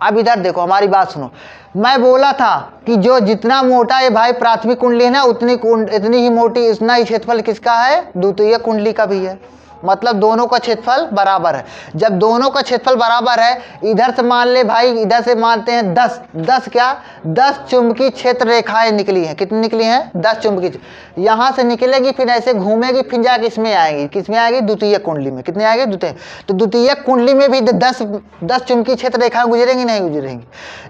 अब इधर देखो, हमारी बात सुनो। मैं बोला था कि जो जितना मोटा ये भाई प्राथमिक कुंडली है ना, इतनी ही मोटी, उतना ही क्षेत्रफल किसका है? द्वितीय कुंडली का भी है। मतलब दोनों का क्षेत्रफल बराबर है। जब दोनों का क्षेत्रफल बराबर है, इधर से मान ले भाई, इधर से मानते हैं 10 क्या 10 चुंबकीय क्षेत्र रेखाएं निकली हैं। कितनी निकली हैं? 10 चुंबकीय। यहाँ से निकलेगी, फिर ऐसे घूमेगी, फिर जाके इसमें आएगी। किसमें आएगी? द्वितीय कुंडली में। कितने आएगी? द्वितीय। तो द्वितीय कुंडली में भी 10 चुंबकीय क्षेत्र रेखाएं गुजरेंगी? नहीं गुजरेंगी।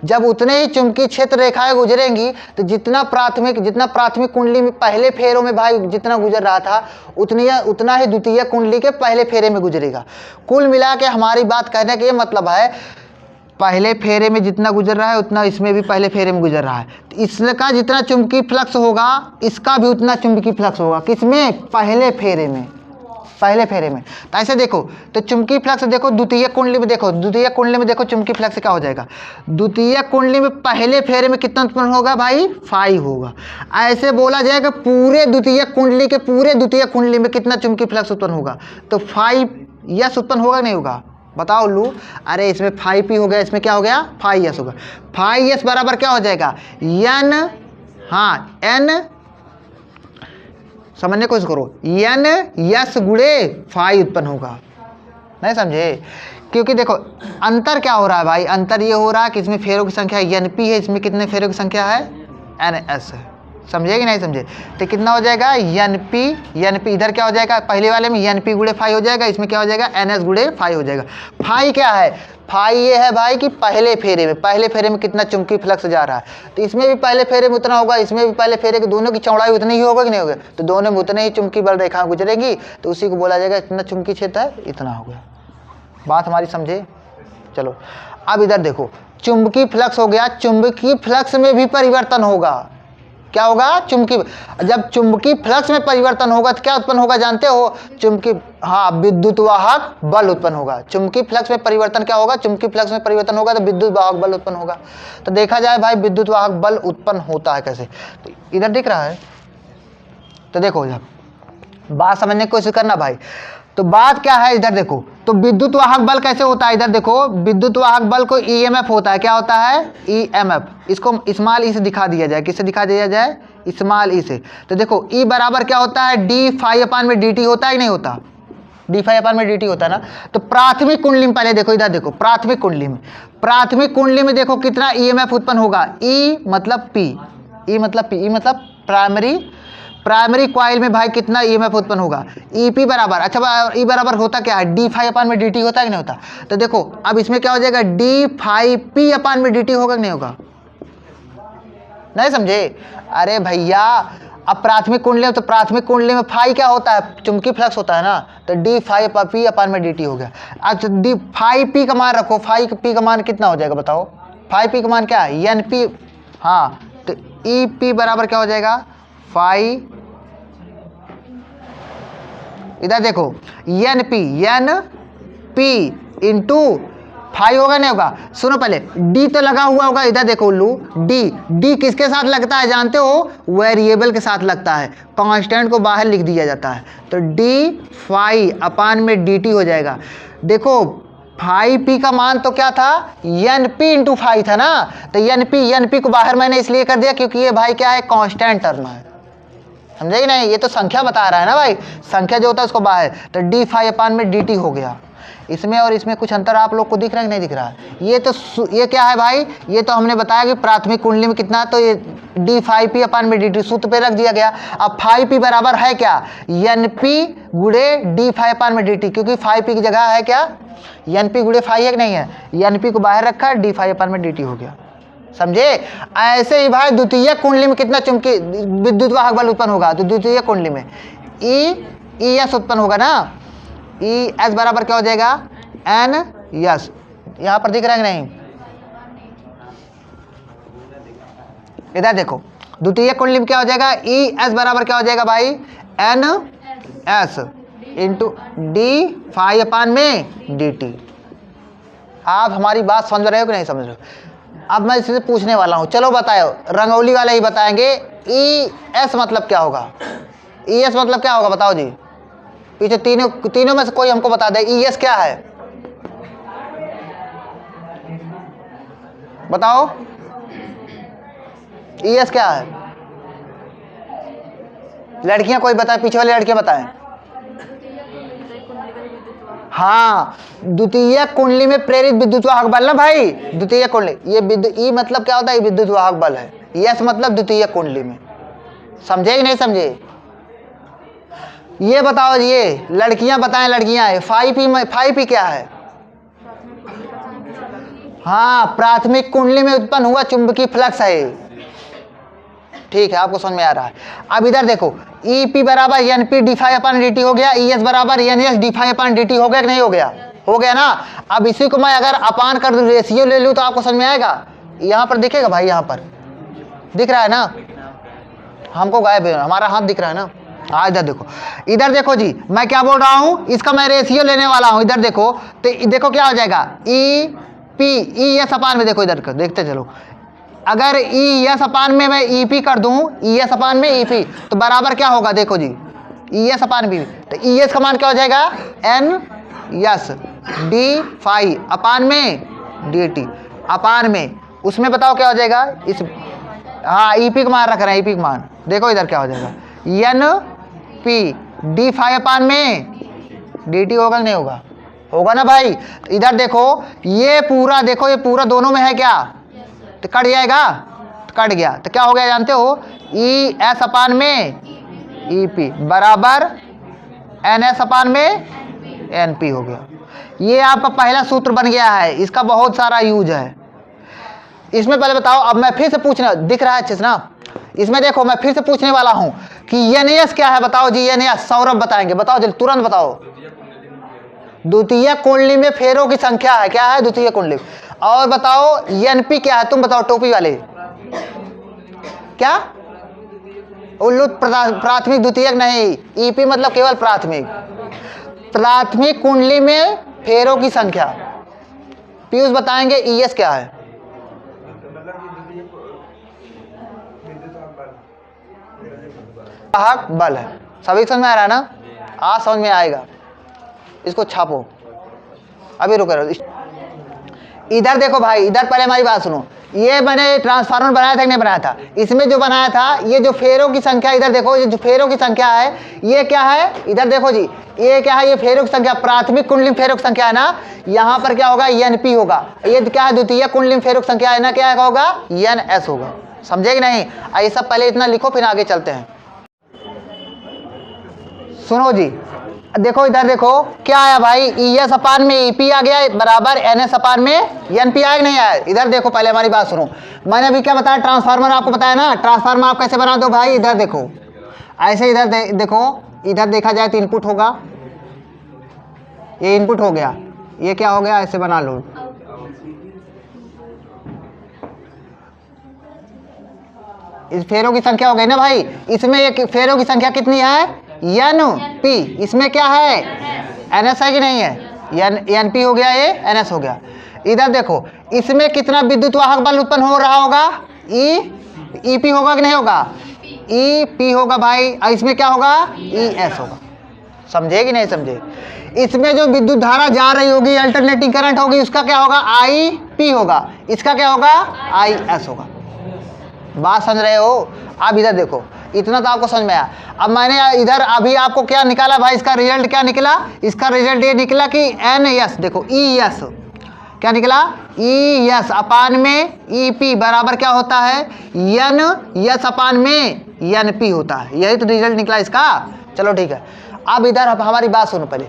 जब उतने ही चुंबकीय क्षेत्र रेखाएं गुजरेंगी तो जितना प्राथमिक कुंडली में पहले फेरों में भाई जितना गुजर रहा था, उतना ही द्वितीय कुंडली के पहले फेरे में गुजरेगा। कुल मिला के हमारी बात कहने का ये मतलब है, पहले फेरे में जितना गुजर रहा है उतना इसमें भी पहले फेरे में गुजर रहा है। तो इसका जितना चुंबकीय फ्लक्स होगा, इसका भी उतना चुंबकीय फ्लक्स होगा। किसमें? पहले फेरे में। तो ऐसे देखो, तो चुंबकीय फ्लक्स देखो द्वितीय कुंडली में, देखो चुंबकीय फ्लक्स क्या हो जाएगा। द्वितीय कुंडली में पहले फेरे में कितना उत्पन्न होगा भाई? फाई होगा। ऐसे बोला जाएगा पूरे द्वितीय कुंडली में कितना चुंबकीय फ्लक्स उत्पन्न होगा? तो फाई यस उत्पन्न होगा नहीं होगा? बताओ लू। अरे इसमें फाई पी हो गया, इसमें क्या हो गया? फाई यस होगा। फाई यस बराबर क्या हो जाएगा? एन, हाँ एन, समझने की कोशिश करो, एन यस गुणे फाई उत्पन्न होगा। नहीं समझे? क्योंकि देखो अंतर क्या हो रहा है भाई, अंतर ये हो रहा है कि इसमें फेरों की संख्या एन पी है, इसमें कितने फेरों की संख्या है? एन एस है। समझे कि नहीं समझे? तो कितना हो जाएगा? एन पी इधर क्या हो जाएगा? पहले वाले में एन पी गुणे फाई हो जाएगा, इसमें क्या हो जाएगा? एन एस गुणे फाई हो जाएगा। फाई क्या है? फाई ये है भाई कि पहले फेरे में कितना चुंबकीय फ्लक्स जा रहा है। तो इसमें भी पहले फेरे में उतना होगा, इसमें भी पहले फेरे के, दोनों की चौड़ाई उतनी ही होगा कि नहीं होगा? तो दोनों में उतने ही चुंबकीय बल रेखा गुजरेगी, तो उसी को बोला जाएगा इतना चुंबकीय क्षेत्र है, इतना हो गया। बात हमारी समझे? चलो अब इधर देखो, चुंबकीय फ्लक्स हो गया, चुंबकीय फ्लक्स में भी परिवर्तन होगा। क्या होगा? जब चुंबकीय फ्लक्स में परिवर्तन होगा तो क्या उत्पन्न होगा जानते हो? विद्युत वाहक बल उत्पन्न होगा। चुंबकीय फ्लक्स में परिवर्तन क्या होगा? चुंबकीय फ्लक्स में परिवर्तन होगा तो विद्युत वाहक बल उत्पन्न होगा। तो देखा जाए भाई विद्युत वाहक बल उत्पन्न होता है कैसे, तो इधर दिख रहा है। तो देखो इधर बात समझने की कोशिश करना भाई। तो बात क्या है इधर देखो, तो विद्युत वाहक बल कैसे होता है? इधर देखो, विद्युत वाहक बल को ईएमएफ होता है। क्या होता है? ईएमएफ। इसको स्मॉल ई से दिखा दिया जाए। किससे दिखा दिया जाए? स्मॉल ई से। तो देखो ई बराबर क्या होता है? डी फाई अपान में डी टी होता है कि नहीं होता? डी फाई अपान में डी टी होता है ना। तो प्राथमिक कुंडली में पहले देखो, इधर देखो प्राथमिक कुंडली में देखो कितना ईएमएफ उत्पन्न होगा। ई मतलब प्राइमरी कॉइल में भाई कितना ईएमएफ उत्पन्न होगा? ईपी बराबर, अच्छा ई बराबर होता क्या है? डी फाई अपान में डी टी होता है कि नहीं होता? तो देखो अब इसमें क्या हो जाएगा? डी फाई पी अपान में डी टी होगा कि नहीं होगा? नहीं समझे? अरे भैया अब प्राथमिक कुंडली में फाई क्या होता है? चुंबकीय फ्लक्स होता है ना। तो डी फाई पी अपान में डी टी हो गया। अच्छा डी फाई पी का मान रखो, फाई पी का मान कितना हो जाएगा बताओ? फाई पी का मान क्या है? N P. हाँ तो ई पी बराबर क्या हो जाएगा? फाई, इधर देखो एन पी इंटू फाई होगा नहीं होगा? सुनो पहले, डी तो लगा हुआ होगा। इधर देखो उल्लू, डी किसके साथ लगता है जानते हो? वेरिएबल के साथ लगता है। कांस्टेंट को बाहर लिख दिया जाता है। तो डी फाई अपान में डी टी हो जाएगा। देखो फाई पी का मान तो क्या था? एन पी इंटू फाई था ना। तो एन पी को बाहर मैंने इसलिए कर दिया क्योंकि ये भाई क्या है? कांस्टेंट टर्म है। समझे कि नहीं? ये तो संख्या बता रहा है ना भाई, संख्या जो होता है उसको बाहर। तो डी फाई अपान में डी टी हो गया। इसमें और इसमें कुछ अंतर आप लोग को दिख रहा है कि नहीं दिख रहा है? ये क्या है भाई? ये तो हमने बताया कि प्राथमिक कुंडली में कितना, तो ये डी फाई पी अपान में डी टी सूत्र पे रख दिया गया। अब फाई पी बराबर है क्या? एन पी गुणे डी फाई अपान में डी टी, क्योंकि फाई पी की जगह है क्या? एन पी गुणे फाई है कि नहीं है? एन पी को बाहर रखा, डी फाई अपान में डी टी हो गया। समझे? ऐसे ही भाई द्वितीय कुंडली में कितना चुंबकीय विद्युत वाहक बल उत्पन्न होगा? तो द्वितीय कुंडली में ई एस उत्पन्न होगा ना। ई एस बराबर क्या हो जाएगा? N S. यहां पर दिख रहा है कि नहीं? इधर देखो द्वितीय कुंडली में क्या हो जाएगा? ई एस बराबर क्या हो जाएगा भाई? N S into D phi upon में डी टी। आप हमारी बात समझ रहे हो कि नहीं समझ रहे हो? अब मैं इससे पूछने वाला हूं, चलो बताओ, रंगोली वाले ही बताएंगे। ई एस मतलब क्या होगा? ई एस मतलब क्या होगा बताओ जी? पीछे तीनों में से कोई हमको बता दे। ई एस क्या है बताओ? ई एस क्या है? लड़कियां कोई बताए, पीछे वाली लड़कियां बताएं। हाँ, द्वितीय कुंडली में प्रेरित विद्युत वाहक बल ना भाई, द्वितीय कुंडली, ये विद्युत ई मतलब क्या होता है, विद्युत वाहक बल है। यस मतलब द्वितीय कुंडली में, समझे कि नहीं समझे? ये बताओ, ये लड़कियां बताएं, लड़कियां है 5P में 5P क्या है? हाँ, प्राथमिक कुंडली में उत्पन्न हुआ चुंबकीय फ्लक्स है। ठीक है, आपको समझ में आ रहा है। अब इधर देखो, EP बराबर NP d∅dt हो गया, ES बराबर NS d∅dt हो गया कि नहीं हो गया? हो गया ना। अब इसी को मैं अगर अपान कर दूं, रेशियो ले लूं, तो आपको समझ में आएगा। यहां पर दिखेगा भाई, यहां पर दिख रहा है ना, हमको गायब है, हमारा हाथ दिख रहा है ना। हाँ, इधर देखो, इधर देखो जी, मैं क्या बोल रहा हूं, इसका मैं रेशियो लेने वाला हूं। इधर देखो, तो देखो क्या हो जाएगा, ES अपान में, देखो इधर देखते चलो, अगर ES अपान में मैं EP कर दूं, ES अपान में EP, तो बराबर क्या होगा, देखो जी, ES अपान BP, तो ES का मान क्या हो जाएगा, NS d∅ अपान में dt अपान में, उसमें बताओ क्या हो जाएगा, इस, हाँ, EP का मान रख रहे हैं, EP का मान, देखो इधर क्या हो जाएगा, NP d∅ अपान में dt होगा कि नहीं होगा? होगा ना भाई। इधर देखो, ये पूरा देखो, ये पूरा दोनों में है क्या, तो कट जाएगा, तो कट गया, तो क्या हो गया जानते हो, ES अपान में EP बराबर NS अपान में NP हो गया। ये आपका पहला सूत्र बन गया है, इसका बहुत सारा यूज है। इसमें पहले बताओ, अब मैं फिर से पूछना, दिख रहा है अच्छे से ना, इसमें देखो मैं फिर से पूछने वाला हूं कि NS क्या है, बताओ जी, NS सौरभ बताएंगे, बताओ जल्दी, तुरंत बताओ। द्वितीय कुंडली में फेरों की संख्या है, क्या है, द्वितीय कुंडली। और बताओ NP क्या है, तुम बताओ टोपी वाले, क्या? उल्लू प्राथमिक, द्वितीयक नहीं, EP मतलब केवल प्राथमिक। प्राथमिक कुंडली में फेरों की संख्या, पीयूष बताएंगे ES क्या है? वाहक बल है। सभी समझ में आ रहा है ना? आज समझ में आएगा, इसको छापो, अभी रुको। इधर देखो भाई, इधर पहले हमारी बात सुनो, ये मैंने ट्रांसफार्मर बनाया था कि नहीं बनाया था? इसमें जो बनाया था, ये जो फेरों की संख्या, इधर देखो, ये जो फेरों की संख्या है, ये क्या है, इधर देखो जी, ये क्या है, ये फेरों की संख्या, प्राथमिक कुंडली में फेरों की संख्या है ना, यहाँ पर क्या होगा, NP होगा। ये क्या है, द्वितीय कुंडली में फेरों की संख्या है ना, क्या होगा, NS होगा। समझे कि नहीं? ये सब पहले इतना लिखो, फिर आगे चलते हैं। सुनो जी, देखो इधर देखो क्या आया भाई, ES अपान में EP आ गया बराबर NS अपान में NP आया कि नहीं आया? इधर देखो, पहले हमारी बात सुनो, मैंने अभी क्या बताया, ट्रांसफार्मर आपको बताया ना, ट्रांसफार्मर आप कैसे बना दो भाई, इधर देखो, ऐसे इधर देखो, इधर देखा जाए तो इनपुट होगा, ये इनपुट हो गया, ये क्या हो गया, ऐसे बना लो, इस फेरों की संख्या हो गई ना भाई। इसमें ये फेरों की संख्या कितनी है, NP, इसमें क्या है, NS है कि नहीं है, NP हो गया, ये NS हो गया। इधर देखो, इसमें कितना विद्युत वाहक बल उत्पन्न हो रहा होगा, EP होगा कि नहीं होगा, EP होगा भाई। इसमें क्या होगा, ES होगा। समझे कि नहीं समझे? इसमें जो विद्युत धारा जा रही होगी, अल्टरनेटिंग करंट होगी, उसका क्या होगा, IP होगा, इसका क्या होगा, IS होगा। बात समझ रहे हो? अब इधर देखो, इतना तो आपको समझ में आया। अब मैंने इधर अभी आपको क्या निकाला भाई, इसका रिजल्ट क्या निकला, इसका रिजल्ट ये निकला कि NS, देखो ES क्या निकला, ES अपान में EP बराबर क्या होता है, NS अपान में NP होता है। यही तो रिजल्ट निकला इसका। चलो ठीक है, अब इधर हमारी बात सुनो, पहले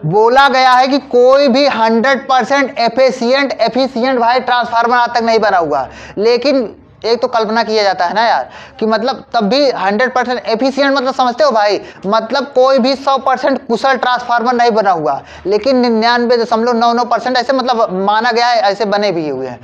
बोला गया है कि कोई भी 100% एफिशिएंट भाई ट्रांसफार्मर आज तक नहीं बना हुआ। लेकिन एक तो कल्पना किया जाता है ना यार, कि मतलब तब भी 100% एफिशिएंट मतलब समझते हो भाई, मतलब कोई भी 100% कुशल ट्रांसफार्मर नहीं बना हुआ, लेकिन 99.99% ऐसे मतलब माना गया है, ऐसे बने भी हुए हैं।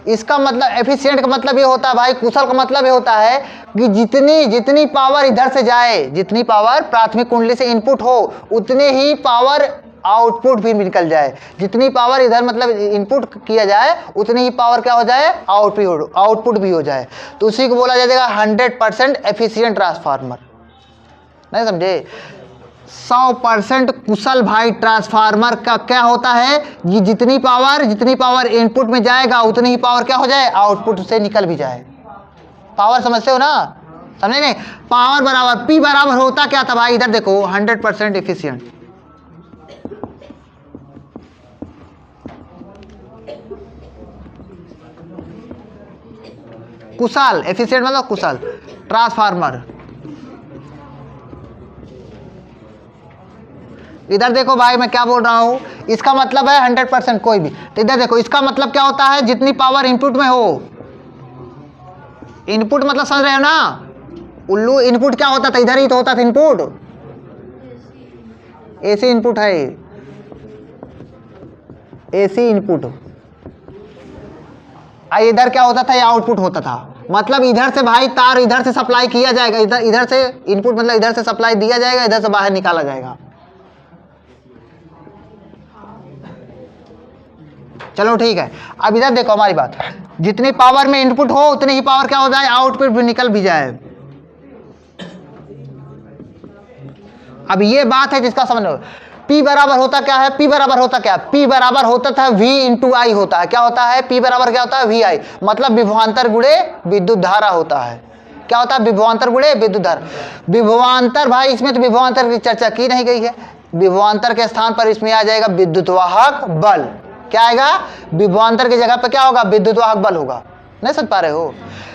इसका मतलब एफिशिएंट का मतलब ये होता है भाई, कुशल का मतलब ये होता है कि जितनी पावर इधर से जाए, जितनी पावर प्राथमिक कुंडली से इनपुट हो, उतने ही पावर आउटपुट भी निकल जाए। जितनी पावर इधर मतलब इनपुट किया जाए, उतनी ही पावर क्या हो जाए, आउटपुट भी हो जाए। तो उसी को बोला जाएगा 100% एफिशिएंट ट्रांसफार्मर। नहीं समझे? 100% कुशल भाई ट्रांसफार्मर का क्या होता है, ये जितनी पावर इनपुट में जाएगा, उतनी ही पावर क्या हो जाए, आउटपुट से निकल भी जाए। पावर समझते हो ना? समझे नहीं? पावर बराबर P बराबर होता क्या था भाई, इधर देखो 100% एफिशिएंट, कुशल, एफिशिएंट मतलब कुशल ट्रांसफार्मर। इधर देखो भाई मैं क्या बोल रहा हूं, इसका मतलब है 100% कोई भी। तो इधर देखो इसका मतलब क्या होता है, जितनी पावर इनपुट में हो, इनपुट मतलब समझ रहे हो ना उल्लू, इनपुट क्या होता था, इधर ही तो होता था इनपुट, एसी इनपुट है, एसी इनपुट। इधर क्या होता था, ये आउटपुट होता था। मतलब इधर से भाई तार इधर से सप्लाई किया जाएगा, इधर से इनपुट मतलब इधर से सप्लाई दिया जाएगा, इधर से बाहर निकाला जाएगा। चलो ठीक है, अब इधर देखो हमारी बात, जितनी पावर में इनपुट हो उतनी ही पावर क्या हो जाए, आउटपुट भी निकल भी जाए। अब ये बात है जिसका समझ लो, P बराबर होता क्या है, P बराबर होता क्या, P बराबर होता था V इंटू आई होता है। क्या होता है, P बराबर क्या होता है, वी आई, मतलब विभवांतर गुणे विद्युत धारा होता है। क्या होता है, विभवांतर गुणे विद्युत धारा। विभवांतर भाई इसमें तो विभवांतर की चर्चा की नहीं गई है, विभवांतर के स्थान पर इसमें आ जाएगा विद्युत वाहक बल। क्या आएगा, विभवांतर की जगह पर क्या होगा, विद्युत वाहक बल होगा। नहीं समझ पा रहे हो,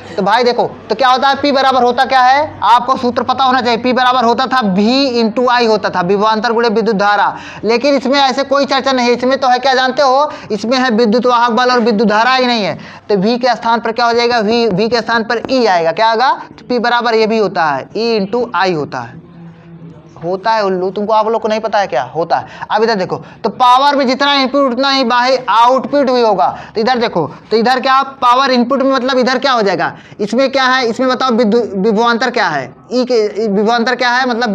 तो भाई देखो तो क्या होता है, P बराबर होता क्या है, आपको सूत्र पता होना चाहिए। P बराबर होता था V इंटू आई होता था, विभवांतर गुणे विद्युत धारा। लेकिन इसमें ऐसे कोई चर्चा नहीं है, इसमें तो है क्या जानते हो, इसमें है विद्युत वाहक बल और विद्युत धारा ही नहीं है। तो V के स्थान पर क्या हो जाएगा, V के स्थान पर E आएगा। क्या आएगा, P बराबर ये भी होता है E इंटू आई होता है उल्लू, तुमको आप लोग को नहीं पता है क्या होता है। अब इधर देखो, तो पावर में जितना इनपुट उतना ही बाहर आउटपुट भी होगा। तो इधर देखो, तो इधर क्या पावर इनपुट में मतलब इधर क्या हो जाएगा, इसमें क्या है, इसमें बताओ विभवांतर क्या है, ई के विभवांतर क्या है, मतलब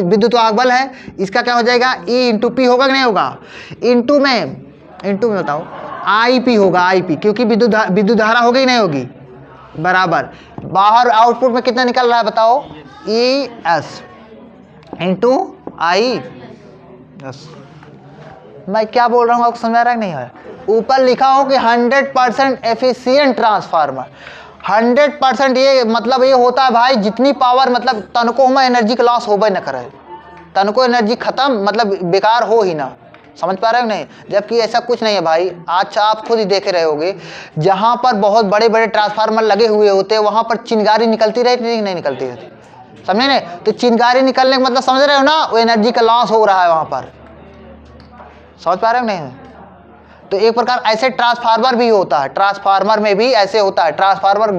विद्युत वाहक बल है, इसका क्या हो जाएगा, ई इंटू पी होगा कि नहीं होगा, इंटू में बताओ आई पी होगा, आई पी, क्योंकि विद्युत धारा होगी ही नहीं होगी, बराबर बाहर आउटपुट में कितना निकल रहा है बताओ, ई एस इंटू आई। यस, मैं क्या बोल रहा हूँ आपको समझ आ रहा है नहीं है। ऊपर लिखा हो कि 100% एफिशिएंट ट्रांसफार्मर, 100% ये मतलब ये होता है भाई, जितनी पावर मतलब तनको में एनर्जी का लॉस होबे न करे, तनको एनर्जी खत्म मतलब बेकार हो ही ना। समझ पा रहे हो नहीं, जबकि ऐसा कुछ नहीं है भाई। आज आप खुद ही देखे रहे होगे, जहाँ पर बहुत बड़े बड़े ट्रांसफार्मर लगे हुए होते हैं वहाँ पर चिंगारी निकलती रहती नहीं निकलती रहती, समझे नहीं। तो चिंगारी निकलने का मतलब समझ रहे हो ना, वो एनर्जी का लॉस हो रहा है वहां पर, समझ पा रहे हो नहीं। तो एक प्रकार ऐसे ट्रांसफार्मर भी होता है, ट्रांसफार्मर में भी ऐसे होता है, ट्रांसफार्मर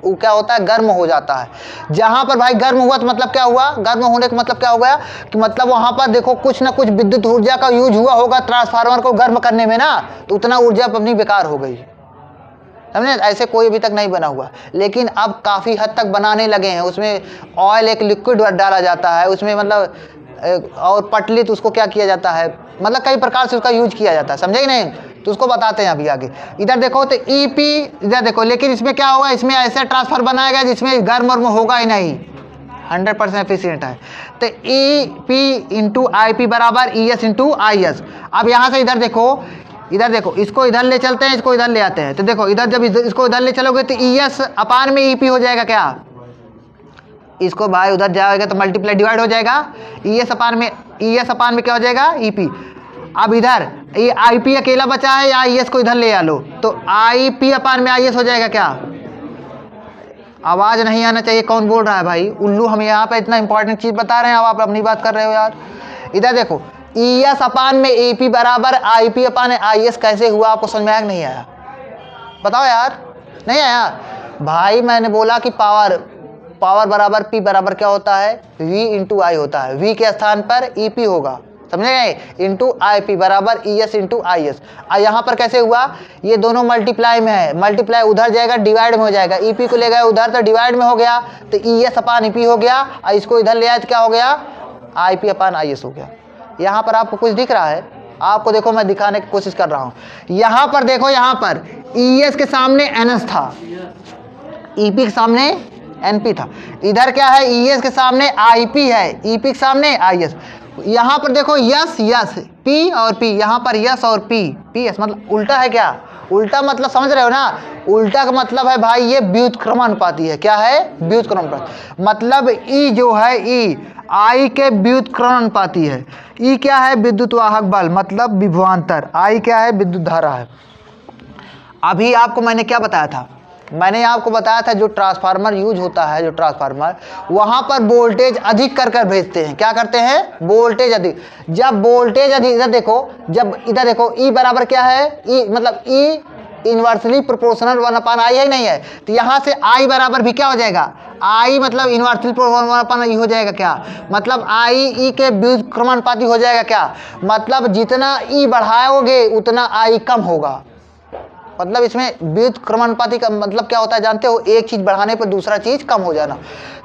क्या होता है, गर्म हो जाता है। जहां पर भाई गर्म हुआ तो मतलब क्या हुआ, गर्म होने का मतलब क्या हो गया कि मतलब वहां पर देखो कुछ ना कुछ विद्युत ऊर्जा का यूज हुआ होगा ट्रांसफार्मर को गर्म करने में ना, तो उतना ऊर्जा अपनी बेकार हो गई, समझे। ऐसे कोई अभी तक नहीं बना हुआ, लेकिन अब काफ़ी हद तक बनाने लगे हैं। उसमें ऑयल एक लिक्विड डाला जाता है उसमें, मतलब और पटली तो उसको क्या किया जाता है, मतलब कई प्रकार से उसका यूज किया जाता है, समझे कि नहीं। तो उसको बताते हैं अभी आगे। इधर देखो तो EP, इधर देखो, लेकिन इसमें क्या होगा, इसमें ऐसा ट्रांसफर बनाएगा जिसमें गर्म वर्म होगा ही नहीं, 100% एफिशिएंट है। तो EP इंटू आई पी बराबर ES इंटू IS। अब यहाँ से इधर देखो, इसको इधर ले चलते हैं, इसको इधर ले आते हैं। तो देखो इधर जब इसको इधर ले चलोगे तो ES अपान में EP हो जाएगा क्या, इसको भाई उधर जाएगा तो मल्टीप्लाई डिवाइड हो जाएगा, ES अपान में क्या हो जाएगा, EP। अब इधर ये IP अकेला बचा है, या ES को इधर ले आ लो तो IP अपान में IS हो जाएगा क्या। आवाज नहीं आना चाहिए, कौन बोल रहा है भाई उल्लू, हम यहाँ पे इतना इंपॉर्टेंट चीज बता रहे हैं, अब आप अपनी बात कर रहे हो यार। इधर देखो ES अपान में AP बराबर IP अपान IS कैसे हुआ, आपको समझ में आया नहीं आया, बताओ यार, नहीं आया भाई। मैंने बोला कि पावर बराबर P बराबर क्या होता है, V इंटू आई होता है, V के स्थान पर EP होगा, समझे गए, इंटू IP बराबर ES इंटू IS। यहाँ पर कैसे हुआ, ये दोनों मल्टीप्लाई में है, मल्टीप्लाई उधर जाएगा डिवाइड में हो जाएगा, EP को ले गए उधर तो डिवाइड में हो गया, तो ES अपान EP हो गया, और इसको इधर ले आए तो क्या हो गया, IP अपान IS हो गया। यहाँ पर आपको कुछ दिख रहा है, आपको देखो मैं दिखाने की कोशिश कर रहा हूँ। यहाँ पर देखो, यहाँ पर ES के सामने NS था, EP के सामने NP था, इधर क्या है, ES के सामने IP है, EP के सामने IS। यहाँ पर देखो यस P और P, यहाँ पर यस और PS मतलब उल्टा है क्या, उल्टा मतलब समझ रहे हो ना, उल्टा का मतलब है भाई ये व्युत्क्रमानुपाती है। क्या है, व्युत्क्रमानुपाती, मतलब E जो है E I के व्युत्क्रमानुपाती है। E क्या है, विद्युत वाहक बल मतलब विभवांतर, I क्या है, विद्युत धारा है। अभी आपको मैंने क्या बताया था, मैंने आपको बताया था जो ट्रांसफार्मर यूज होता है, जो ट्रांसफार्मर वहां पर वोल्टेज अधिक कर कर भेजते हैं। क्या करते हैं? वोल्टेज अधिक। जब वोल्टेज अधिक, इधर देखो, जब इधर देखो ई बराबर क्या है, ई मतलब ई इनवर्सली प्रोपोर्शनल 1/i है, नहीं है? तो यहाँ से आई बराबर भी क्या हो जाएगा, आई मतलब इनवर्सली प्रोपोर्शनल 1/i हो जाएगा। क्या मतलब? आई ई के व्युत्क्रमानुपाती हो जाएगा। क्या मतलब? जितना ई बढ़ाओगे उतना आई कम होगा। मतलब इसमें व्युत्क्रमानुपाती का मतलब क्या होता है जानते हो? एक चीज बढ़ाने पर दूसरा चीज कम हो जाना।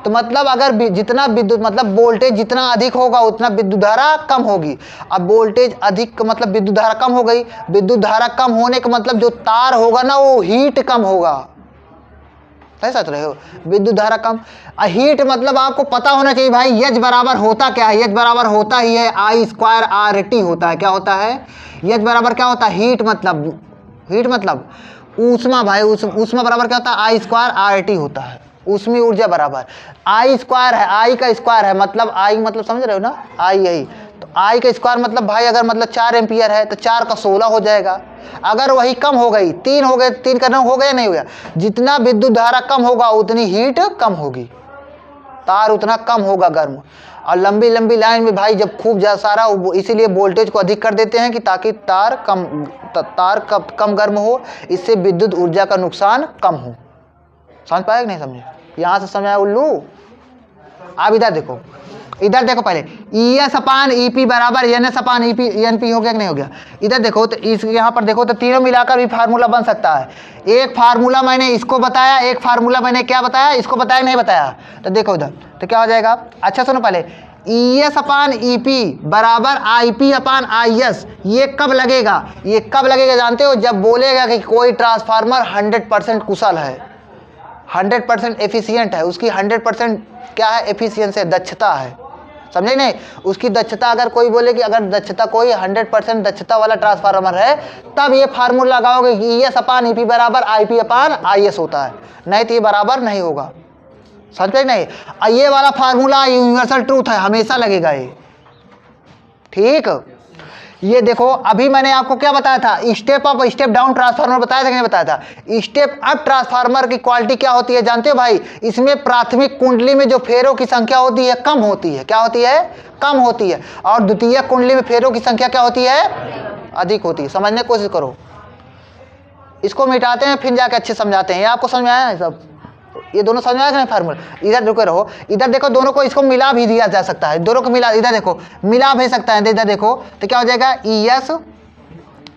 तो मतलब अगर जितना विद्युत मतलब वोल्टेज जितना अधिक होगा उतना विद्युत धारा कम होगी। अब वोल्टेज अधिक मतलब विद्युत धारा कम हो गई। विद्युत धारा कम होने का मतलब जो तार होगा ना वो हीट कम होगा। सही सोच रहे हो? विद्युत धारा कम, हीट मतलब आपको पता होना चाहिए भाई एच बराबर होता क्या है। एच बराबर होता ही है आई स्क्वायर आर टी होता है। क्या होता है? एच बराबर क्या होता है? हीट मतलब, हीट मतलब ऊष्मा भाई। ऊष्मा बराबर क्या होता है? आई स्क्वायर आर टी होता है। ऊष्मीय ऊर्जा बराबर आई स्क्वायर है, आई का स्क्वायर है मतलब आई मतलब समझ रहे हो ना, आई यही। तो आई का स्क्वायर मतलब भाई अगर मतलब 4 एम्पियर है तो 4 का 16 हो जाएगा। अगर वही कम हो गई, 3 हो गए, 3 का 9 हो गया, नहीं हो गया। जितना विद्युत धारा कम होगा उतनी हीट कम होगी, तार उतना कम होगा गर्म। और लंबी लंबी लाइन में भाई जब खूब ज्यादा सारा, इसीलिए वोल्टेज को अधिक कर देते हैं कि ताकि तार कम गर्म हो, इससे विद्युत ऊर्जा का नुकसान कम हो। समझ पाया कि नहीं समझे? यहां से समझाया उल्लू। अब इधर देखो, इधर देखो पहले ES अपान EP बराबर NS अपान NP हो गया कि नहीं हो गया? इधर देखो तो इस यहाँ पर देखो तो तीनों मिलाकर भी फार्मूला बन सकता है। एक फार्मूला मैंने इसको बताया, एक फार्मूला मैंने क्या बताया, इसको बताया नहीं बताया? तो देखो इधर तो क्या हो जाएगा। अच्छा सुनो पहले, ES अपान EP बराबर IP अपान IS, ये कब लगेगा? ये कब लगेगा जानते हो? जब बोलेगा कि कोई ट्रांसफार्मर 100% कुशल है, 100% एफिशिएंट है, उसकी 100% क्या है? एफिशिएंसी है, दक्षता है। समझे नहीं? उसकी दक्षता, अगर कोई बोले कि अगर दक्षता कोई 100% दक्षता वाला ट्रांसफार्मर है, तब ये फार्मूला लगाओगे कि ES अपान EP बराबर IP अपान IS होता है, नहीं तो ये बराबर नहीं होगा। समझे नहीं? ये वाला फार्मूला यूनिवर्सल ट्रूथ है, हमेशा लगेगा ये। ठीक, ये देखो अभी मैंने आपको क्या बताया था? Step up step down transformer बताया था कि नहीं बताया था? स्टेप अप ट्रांसफार्मर की क्वालिटी क्या होती है जानते हो भाई? इसमें प्राथमिक कुंडली में जो फेरों की संख्या होती है कम होती है। क्या होती है? कम होती है। और द्वितीय कुंडली में फेरों की संख्या क्या होती है? अधिक होती है। समझने की कोशिश करो। इसको मिटाते हैं फिर जाके अच्छे समझाते हैं। ये आपको समझ में आया है सब? ये दोनों समझ में आया नहीं फार्मूला? इधर रुके रहो, इधर देखो, दोनों को इसको मिला भी दिया जा सकता है, दोनों को मिला, इधर देखो मिला भी सकता है। इधर देखो तो क्या हो जाएगा? ES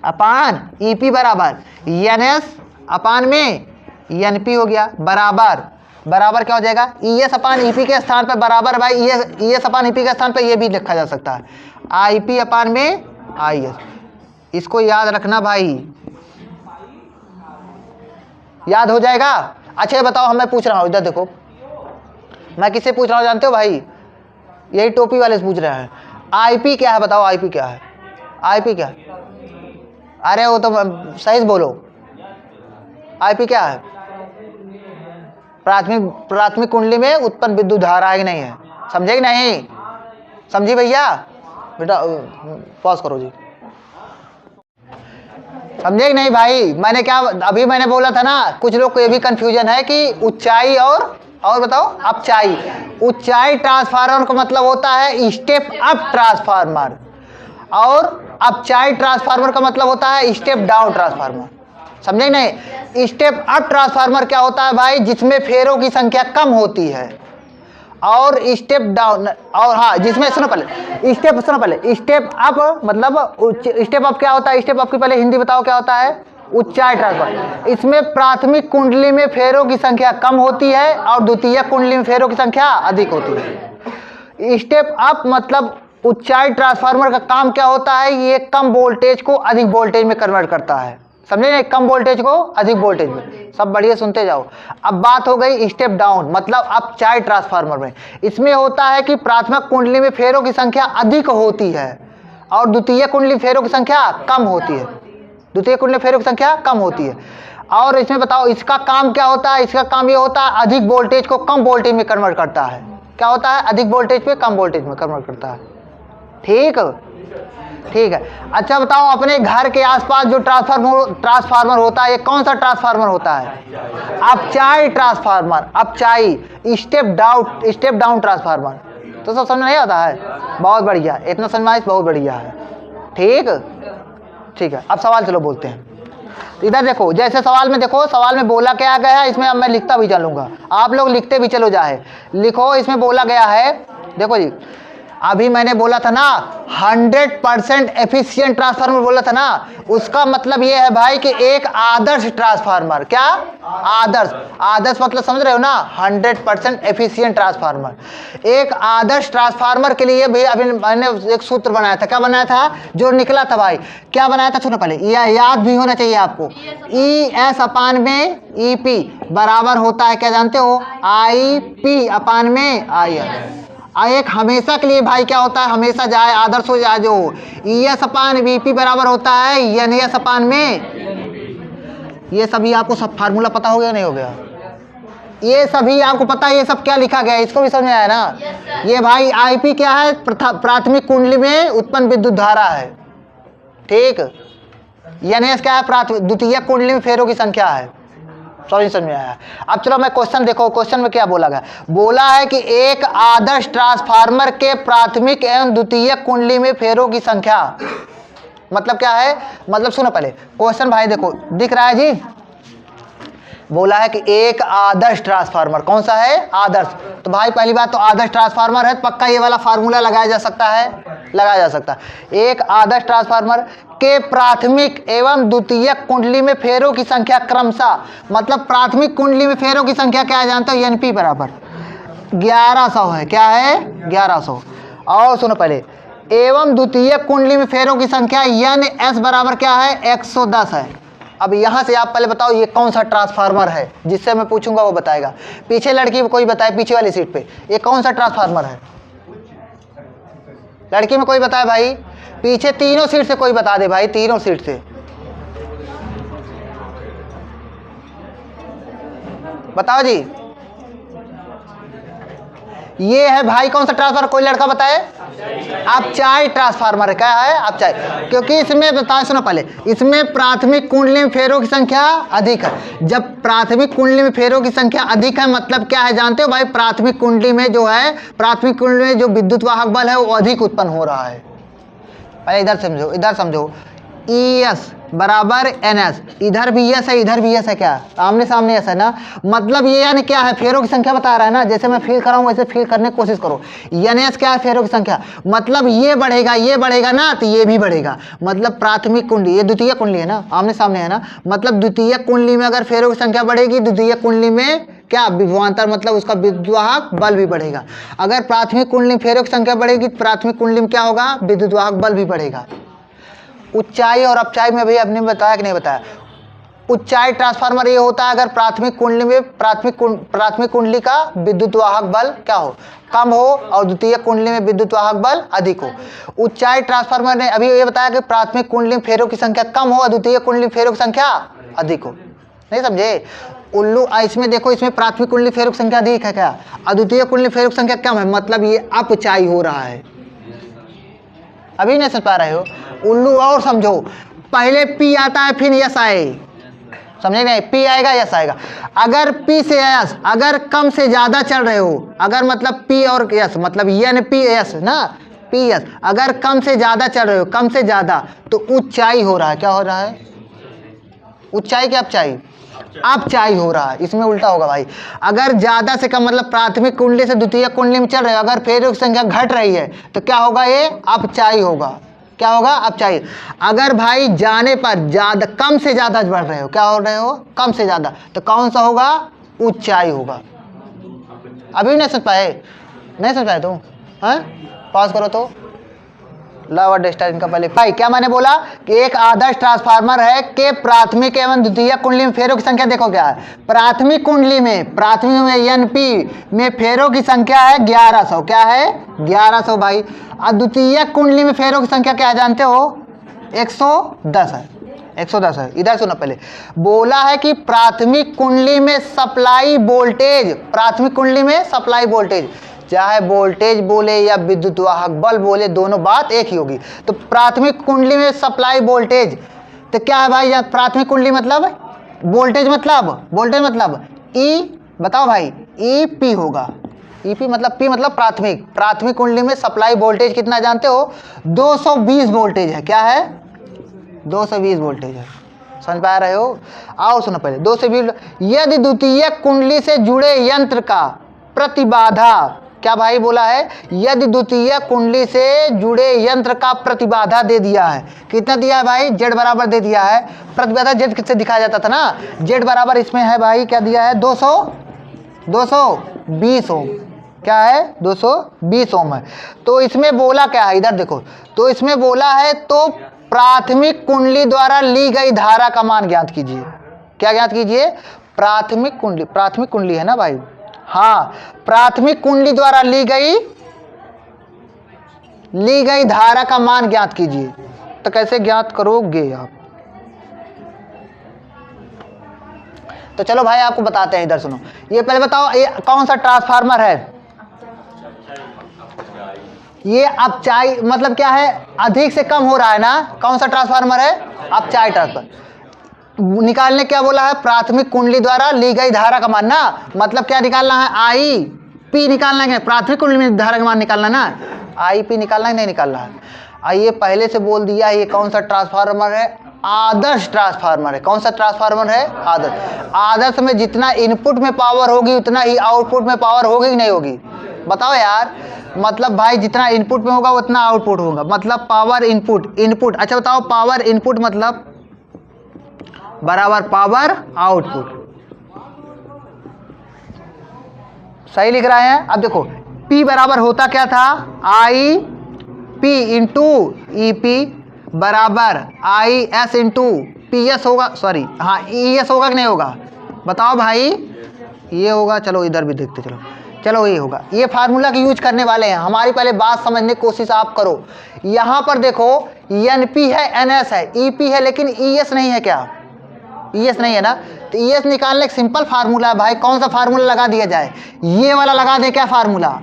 अपान EP बराबर NS अपान में NP हो गया, बराबर बराबर क्या हो जाएगा? ES अपान EP के स्थान पर बराबर भाई ES अपान EP के स्थान पर ये भी लिखा जा सकता है IP अपान में IS। इसको याद रखना भाई, याद हो जाएगा। अच्छा ये बताओ, मैं पूछ रहा हूँ, इधर देखो मैं किससे पूछ रहा हूँ जानते हो भाई? यही टोपी वाले से पूछ रहे हैं। IP क्या है बताओ? IP क्या है? IP क्या है? अरे वो तो सही से बोलो, IP क्या है? प्राथमिक कुंडली में उत्पन्न विद्युत धारा है कि नहीं है? समझे कि नहीं? समझी भैया? बेटा पॉज करो जी। समझे कि नहीं भाई? मैंने क्या अभी मैंने बोला था ना, कुछ लोग को ये भी कंफ्यूजन है कि ऊंचाई और बताओ अपचाई। ऊंचाई ट्रांसफार्मर का मतलब होता है स्टेप अप ट्रांसफार्मर, और अपचाई ट्रांसफार्मर का मतलब होता है स्टेप डाउन ट्रांसफार्मर। समझे नहीं? स्टेप अप ट्रांसफार्मर क्या होता है भाई? जिसमें फेरों की संख्या कम होती है। और स्टेप डाउन, और हाँ जिसमें सुनो पहले स्टेप अप मतलब स्टेप अप क्या होता है? स्टेप अप की पहले हिंदी बताओ क्या होता है? ऊंचाई ट्रांसफार्मर। इसमें प्राथमिक कुंडली में फेरों की संख्या कम होती है और द्वितीय कुंडली में फेरों की संख्या अधिक होती है। स्टेप अप मतलब ऊंचाई ट्रांसफार्मर का काम क्या होता है? ये कम वोल्टेज को अधिक वोल्टेज में कन्वर्ट करता है। समझे नहीं? कम वोल्टेज को अधिक वोल्टेज में। सब बढ़िया सुनते जाओ। अब बात हो गई स्टेप डाउन मतलब अपचाई ट्रांसफार्मर में। इसमें होता है कि प्राथमिक कुंडली में फेरों की संख्या अधिक होती है और द्वितीय कुंडली फेरों की संख्या कम होती है। द्वितीय कुंडली फेरों की संख्या कम होती है। और इसमें बताओ इसका काम क्या होता है? इसका काम ये होता है अधिक वोल्टेज को कम वोल्टेज में कन्वर्ट करता है। क्या होता है? अधिक वोल्टेज पे कम वोल्टेज में कन्वर्ट करता है। ठीक, ठीक है। अच्छा बताओ, अपने घर के आसपास जो ट्रांसफार्मर होता है, ये कौन सा ट्रांसफार्मर होता है? अपचाई ट्रांसफार्मर, अपचाई, स्टेप डाउन ट्रांसफार्मर। तो सब समझ नहीं आता है? बहुत बढ़िया, इतना समझ बहुत बढ़िया है। ठीक है, अब सवाल चलो बोलते हैं। इधर देखो, जैसे सवाल में देखो, सवाल में बोला क्या गया है, इसमें अब मैं लिखता भी चलूंगा, आप लोग लिखते भी चलो जाए। लिखो, इसमें बोला गया है, देखो जी, अभी मैंने बोला था ना 100% एफिशिएंट ट्रांसफार्मर बोला था ना, उसका मतलब ये है भाई कि एक आदर्श ट्रांसफार्मर, क्या आदर्श मतलब समझ रहे हो ना, 100% एफिशिएंट ट्रांसफार्मर। एक आदर्श ट्रांसफार्मर के लिए भी अभी मैंने एक सूत्र बनाया था, क्या बनाया था, जो निकला था भाई, क्या बनाया था, सुनो पहले, याद भी होना चाहिए आपको। ES अपान में EP बराबर होता है, क्या जानते हो, IP अपान में IS। एक हमेशा के लिए भाई क्या होता है, हमेशा जाए आदर्श हो जाए, जो ES अपान VP बराबर होता है NS अपान में। ये सभी आपको सब फार्मूला पता हो गया नहीं हो गया? ये सभी आपको पता है, ये सब क्या लिखा गया है, इसको भी समझ में आया ना? ये भाई IP क्या है, प्राथमिक कुंडली में उत्पन्न विद्युत धारा है, ठीक। NS क्या है, द्वितीयक कुंडली में फेरों की संख्या है। समझ में आया? अब चलो मैं क्वेश्चन देखो, क्वेश्चन में क्या बोला गया, बोला है कि एक आदर्श ट्रांसफार्मर के प्राथमिक एवं द्वितीयक कुंडली में फेरों की संख्या, मतलब क्या है, मतलब सुनो पहले क्वेश्चन भाई, देखो दिख रहा है जी, बोला है कि एक आदर्श ट्रांसफार्मर, कौन सा है, आदर्श। तो भाई पहली बात तो आदर्श ट्रांसफार्मर है, पक्का ये वाला फार्मूला लगाया जा सकता है, लगाया जा सकता है। एक आदर्श ट्रांसफार्मर के प्राथमिक एवं द्वितीयक कुंडली में फेरों की संख्या क्रमशः, मतलब प्राथमिक कुंडली में फेरों की संख्या क्या है जानते हो, NP बराबर 1100 है, क्या है, 1100। और सुनो पहले, एवं द्वितीयक कुंडली में फेरों की संख्या NS बराबर क्या है, 110 है। अब यहां से आप पहले बताओ ये कौन सा ट्रांसफार्मर है, जिससे मैं पूछूंगा वो बताएगा। पीछे लड़की कोई बताए, पीछे वाली सीट पे ये कौन सा ट्रांसफार्मर है, लड़की में कोई बताए भाई, पीछे तीनों सीट से कोई बता दे भाई, तीनों सीट से बताओ जी। ये है भाई कौन सा ट्रांसफार्मर, कोई लड़का बताए, अपचाई ट्रांसफार्मर है, क्या है, अपचाई। क्योंकि इसमें बताओ, सुनो पहले, इसमें प्राथमिक कुंडली में फेरों की संख्या अधिक है। जब प्राथमिक कुंडली में फेरों की संख्या अधिक है, मतलब क्या है जानते हो भाई, प्राथमिक कुंडली में जो है, प्राथमिक कुंडली में जो विद्युत वाहक बल है वो अधिक उत्पन्न हो रहा है। पहले इधर समझो, इधर समझो, ES बराबर NS, इधर भी S है, इधर भी S है, क्या आमने सामने S है ना, मतलब ये यानी क्या है, फेरों की संख्या बता रहा है ना, जैसे मैं फील कराऊं वैसे फील करने की कोशिश करो। NS क्या है, फेरों की संख्या, मतलब ये बढ़ेगा ना, तो ये भी बढ़ेगा, मतलब प्राथमिक कुंडली, ये द्वितीय कुंडली है ना, आमने सामने है ना, मतलब द्वितीय कुंडली में अगर फेरों की संख्या बढ़ेगी, द्वितीय कुंडली में क्या विभवांतर, मतलब उसका विद्युतवाहक बल भी बढ़ेगा। अगर प्राथमिक कुंडली में फेरों की संख्या बढ़ेगी, प्राथमिक कुंडली में क्या होगा, विद्युतवाहक बल भी बढ़ेगा। उच्चाई और अपचाई में भी आपने बताया कि नहीं बताया, उच्चाई ट्रांसफार्मर ये होता है अगर प्राथमिक कुंडली में प्राथमिक कुंडली का विद्युत वाहक बल क्या हो, कम हो, और द्वितीय कुंडली में विद्युत वाहक बल अधिक हो। उच्चाई ट्रांसफार्मर ने अभी ये बताया कि प्राथमिक कुंडली में फेरों की संख्या कम हो और द्वितीय कुंडली में फेरों की संख्या अधिक हो। नहीं समझे उल्लू, इसमें देखो, इसमें प्राथमिक कुंडली फेरों की संख्या अधिक है क्या, और द्वितीय कुंडली फेरों की संख्या कम है, मतलब ये अपचाई हो रहा है। अभी नहीं समझ पा रहे हो उल्लू, और समझो, पहले P आता है फिर S आए, समझे नहीं, P आएगा S आएगा। अगर P से S अगर कम से ज्यादा चल रहे हो, अगर मतलब P और S मतलब NPS ना, PS अगर कम से ज्यादा चल रहे हो, कम से ज्यादा, तो ऊंचाई हो रहा है, क्या हो रहा है, ऊंचाई क्या अपचाई, अपचाई हो रहा है। इसमें उल्टा होगा भाई, अगर ज्यादा से कम मतलब प्राथमिक कुंडली से द्वितीय कुंडली में चल रहे हो, अगर फेरों की संख्या घट रही है तो क्या होगा, ये अपचाई होगा, क्या होगा, अपचाई। अगर भाई जाने पर ज्यादा, कम से ज्यादा बढ़ रहे हो, क्या हो रहे हो, कम से ज्यादा, तो कौन सा होगा, ऊंचाई होगा। अभी नहीं समझ पाए, नहीं समझ पाए तुम, हाँ पास करो तो लव और डेस्टा इनका पहले भाई, क्या मैंने बोला कि एक आदर्श ट्रांसफार्मर है के प्राथमिक एवं द्वितीय कुंडली में फेरों की संख्या, देखो क्या है, प्राथमिक कुंडली में, प्राथमिक में NP में फेरों की संख्या है 1100, क्या है 1100 भाई, और द्वितीय कुंडली में फेरों की संख्या क्या है जानते हो, 110 है, 110 है। इधर सुनो पहले, बोला है कि प्राथमिक कुंडली में सप्लाई वोल्टेज, प्राथमिक कुंडली में सप्लाई वोल्टेज चाहे वोल्टेज बोले या विद्युत वाहक बल बोले, दोनों बात एक ही होगी। तो प्राथमिक कुंडली में सप्लाई वोल्टेज, तो क्या है भाई, प्राथमिक कुंडली मतलब वोल्टेज मतलब ई, बताओ भाई, ई पी होगा। ई पी मतलब पी मतलब प्राथमिक कुंडली में सप्लाई वोल्टेज कितना जानते हो, 220 वोल्टेज है। क्या है, 220 वोल्टेज है। समझ पा रहे हो? आओ सुनो पहले 220। यदि द्वितीय कुंडली से जुड़े यंत्र का प्रतिबाधा, क्या भाई बोला है, यदि द्वितीय कुंडली से जुड़े यंत्र का प्रतिबाधा दे दिया है, कितना दिया है भाई, जेड बराबर दे दिया है। प्रतिबाधा जेड किससे दिखाया जाता था ना, जेड बराबर इसमें है भाई, क्या दिया है, 220 ओम। क्या है, 220 ओम है। तो इसमें बोला क्या है, इधर देखो, तो इसमें बोला है तो प्राथमिक कुंडली द्वारा ली गई धारा का मान ज्ञात कीजिए। क्या ज्ञात कीजिए, प्राथमिक कुंडली है ना भाई, हाँ, प्राथमिक कुंडली द्वारा ली गई धारा का मान ज्ञात कीजिए। तो कैसे ज्ञात करोगे आप, तो चलो भाई आपको बताते हैं, इधर सुनो। ये पहले बताओ, ये कौन सा ट्रांसफार्मर है, ये अपचाई मतलब क्या है, अधिक से कम हो रहा है ना, कौन सा ट्रांसफार्मर है, अपचाई ट्रांसफार्मर। निकालने क्या बोला है, प्राथमिक कुंडली द्वारा ली गई धारा का मान ना, मतलब क्या निकालना है, आई पी निकालना है, प्राथमिक कुंडली में धारा का मान निकालना ना, आई पी निकालना है, नहीं निकालना है। आइए पहले से बोल दिया, ये कौन सा ट्रांसफार्मर है, आदर्श ट्रांसफार्मर है। कौन सा ट्रांसफार्मर है, आदर्श में जितना इनपुट में पावर होगी उतना ही आउटपुट में पावर होगी कि नहीं होगी, बताओ यार। मतलब भाई जितना इनपुट में होगा उतना आउटपुट होगा, मतलब पावर इनपुट। अच्छा बताओ, पावर इनपुट मतलब बराबर पावर आउटपुट, सही लिख रहे हैं। अब देखो P बराबर होता क्या था, I P into E P बराबर I S into P S होगा, सॉरी हाँ ई एस होगा कि नहीं होगा, बताओ भाई, ये होगा। चलो इधर भी देखते, चलो ये होगा। ये फार्मूला की यूज करने वाले हैं, हमारी पहले बात समझने की कोशिश आप करो। यहाँ पर देखो एन पी है, एन एस है, ई पी है, लेकिन ई एस नहीं है। क्या ई एस नहीं है ना, तो ई एस निकालने का सिंपल फार्मूला है भाई। कौन सा फार्मूला लगा दिया जाए, ये वाला लगा दें, क्या फार्मूला,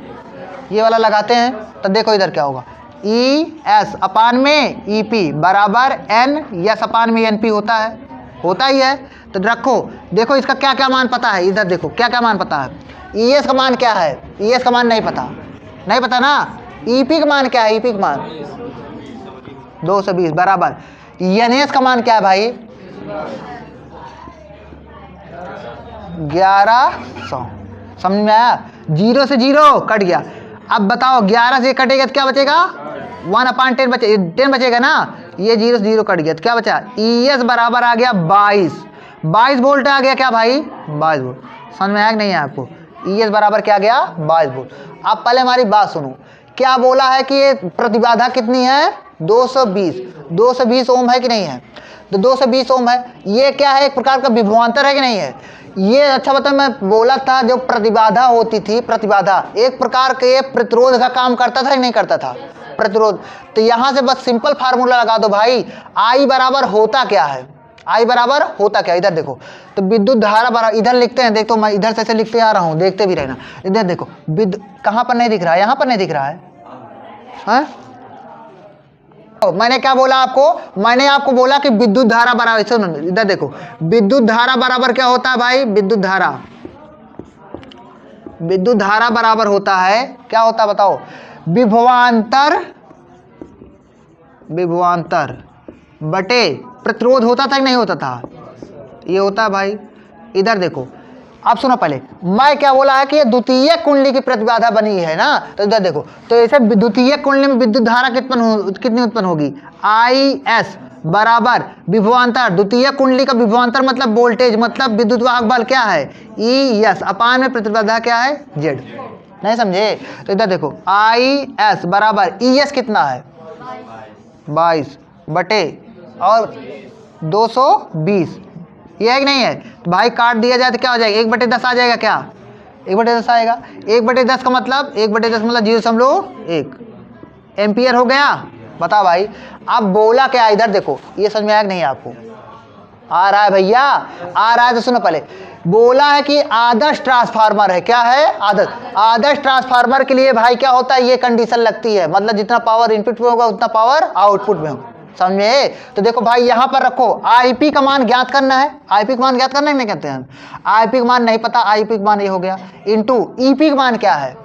ये वाला लगाते हैं। तो देखो इधर क्या होगा, ई एस अपान में ई पी बराबर एन एस अपान में एन पी होता ही है। तो रखो, देखो इसका क्या क्या मान पता है, इधर देखो क्या क्या मान पता है। ई एस का मान क्या है, ई एस का मान नहीं पता ना। ई पी का मान क्या है, ई पी का मान 220 बराबर एन एस का मान क्या है भाई, 1100। समझ में आया, 0 से 0 कट गया। अब बताओ 11 से कटेगा तो क्या बचेगा, 1/10 10 बचेगा ना, ये 0 से 0 कट गया तो क्या बचा, ई एस बराबर आ गया 22 वोल्ट आ गया। क्या भाई, 22 वोल्ट। समझ में आया कि नहीं है आपको, ई एस बराबर क्या गया, 22 वोल्ट। अब पहले हमारी बात सुनो, क्या बोला है कि ये प्रतिबाधा कितनी है, 220 ओम है कि नहीं है, तो 220 ओम है। ये क्या है, एक प्रकार का विभवांतर है कि नहीं है ये। अच्छा बताओ, मैं बोला था जो प्रतिबाधा होती थी, प्रतिबाधा एक प्रकार के प्रतिरोध का काम करता था कि नहीं करता था, प्रतिरोध। तो यहां से बस सिंपल फार्मूला लगा दो भाई, आई बराबर होता क्या है, आई बराबर होता क्या, इधर देखो। तो विद्युत धारा बराबर, इधर लिखते हैं, देखो मैं इधर से लिखते आ रहा हूं, देखते भी रहना। इधर देखो कहां पर नहीं दिख रहा है, यहां पर नहीं दिख रहा है, हाँ? मैंने क्या बोला आपको, मैंने आपको बोला कि विद्युत धारा बराबर, सुनो इधर देखो, विद्युत धारा बराबर क्या होता है भाई, विद्युत धारा बराबर होता है, क्या होता है बताओ, विभवांतर बटे प्रतिरोध होता था कि नहीं होता था, ये होता है भाई। इधर देखो, अब सुनो पहले, मैं क्या बोला है कि ये द्वितीय कुंडली की प्रतिबाधा बनी है ना, तो इधर देखो, तो ऐसे द्वितीय कुंडली में विद्युत धारा कितनी उत्पन्न होगी, आई एस बराबर विभवांतर, द्वितीय कुंडली का विभवांतर मतलब वोल्टेज, मतलब विद्युत वाहक बल क्या है, ई एस अपान में प्रतिबाधा क्या है, जेड। नहीं समझे, तो इधर देखो आई एस बराबर ई एस कितना है, 22 बटे और 220, ये है कि नहीं है। तो भाई काट दिया जाए तो क्या हो जाएगा, 1/10 आ जाएगा। क्या 1/10 आएगा, 1/10 का मतलब 1/10 मतलब 0.1 एम्पियर हो गया। बता भाई, अब बोला क्या, इधर देखो, ये समझ में आया कि नहीं आपको, आ रहा है भैया, आ रहा है तो सुनो पहले, बोला है कि आदर्श ट्रांसफार्मर है, क्या है आदर्श ट्रांसफार्मर के लिए भाई क्या होता है, ये कंडीशन लगती है, मतलब जितना पावर इनपुट में होगा उतना पावर आउटपुट में होगा, समझे। तो देखो भाई यहां पर रखो, आईपी का मान ज्ञात करना है, आईपी का मान ज्ञात करना है, नहीं कहते हैं आईपी का मान नहीं पता, आईपी का मान ये हो गया, इनटू ईपी का मान क्या है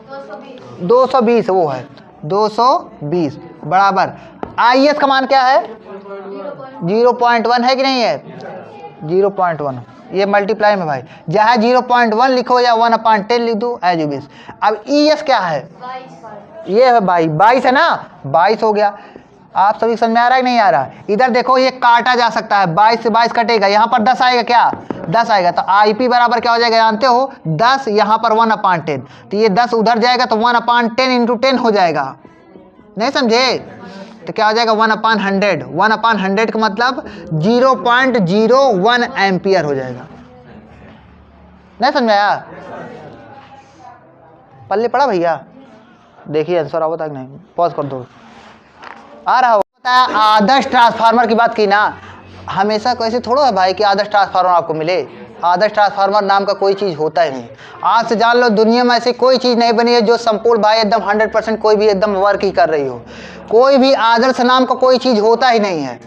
220, वो है 220 बराबर आईएस का मान क्या है 0.1 है कि नहीं है 0.1, ये मल्टीप्लाई में भाई जहाँ 0.1 लिखो या 1/10 लिख दो एज यू विश। अब ईएस क्या है, ये है भाई 22 है ना, 22 हो गया। आप सभी समझ में आ रहा है कि नहीं आ रहा, इधर देखो ये काटा जा सकता है, 22 से 22 कटेगा, यहाँ पर 10 आएगा, क्या 10 आएगा, तो आईपी बराबर क्या हो जाएगा जानते हो 10, यहाँ पर 1/10, तो ये 10 उधर जाएगा तो 1/10 इंटू 10 हो जाएगा, नहीं समझे, तो क्या हो जाएगा 1/100, 1/100 का मतलब 0.01 एम्पियर हो जाएगा, नहीं समझाया, पल्ले पड़ा भैया, देखिए आंसर आओ तक नहीं, पॉज कर दो, आ रहा हो। आदर्श ट्रांसफार्मर की बात की ना, हमेशा कैसे थोड़ा है भाई कि आदर्श ट्रांसफार्मर आपको मिले, आदर्श ट्रांसफार्मर नाम का कोई चीज़ होता ही नहीं। आज से जान लो दुनिया में ऐसी कोई चीज़ नहीं बनी है जो संपूर्ण भाई एकदम 100% कोई भी एकदम वर्क ही कर रही हो, कोई भी आदर्श नाम का कोई चीज़ होता ही नहीं है,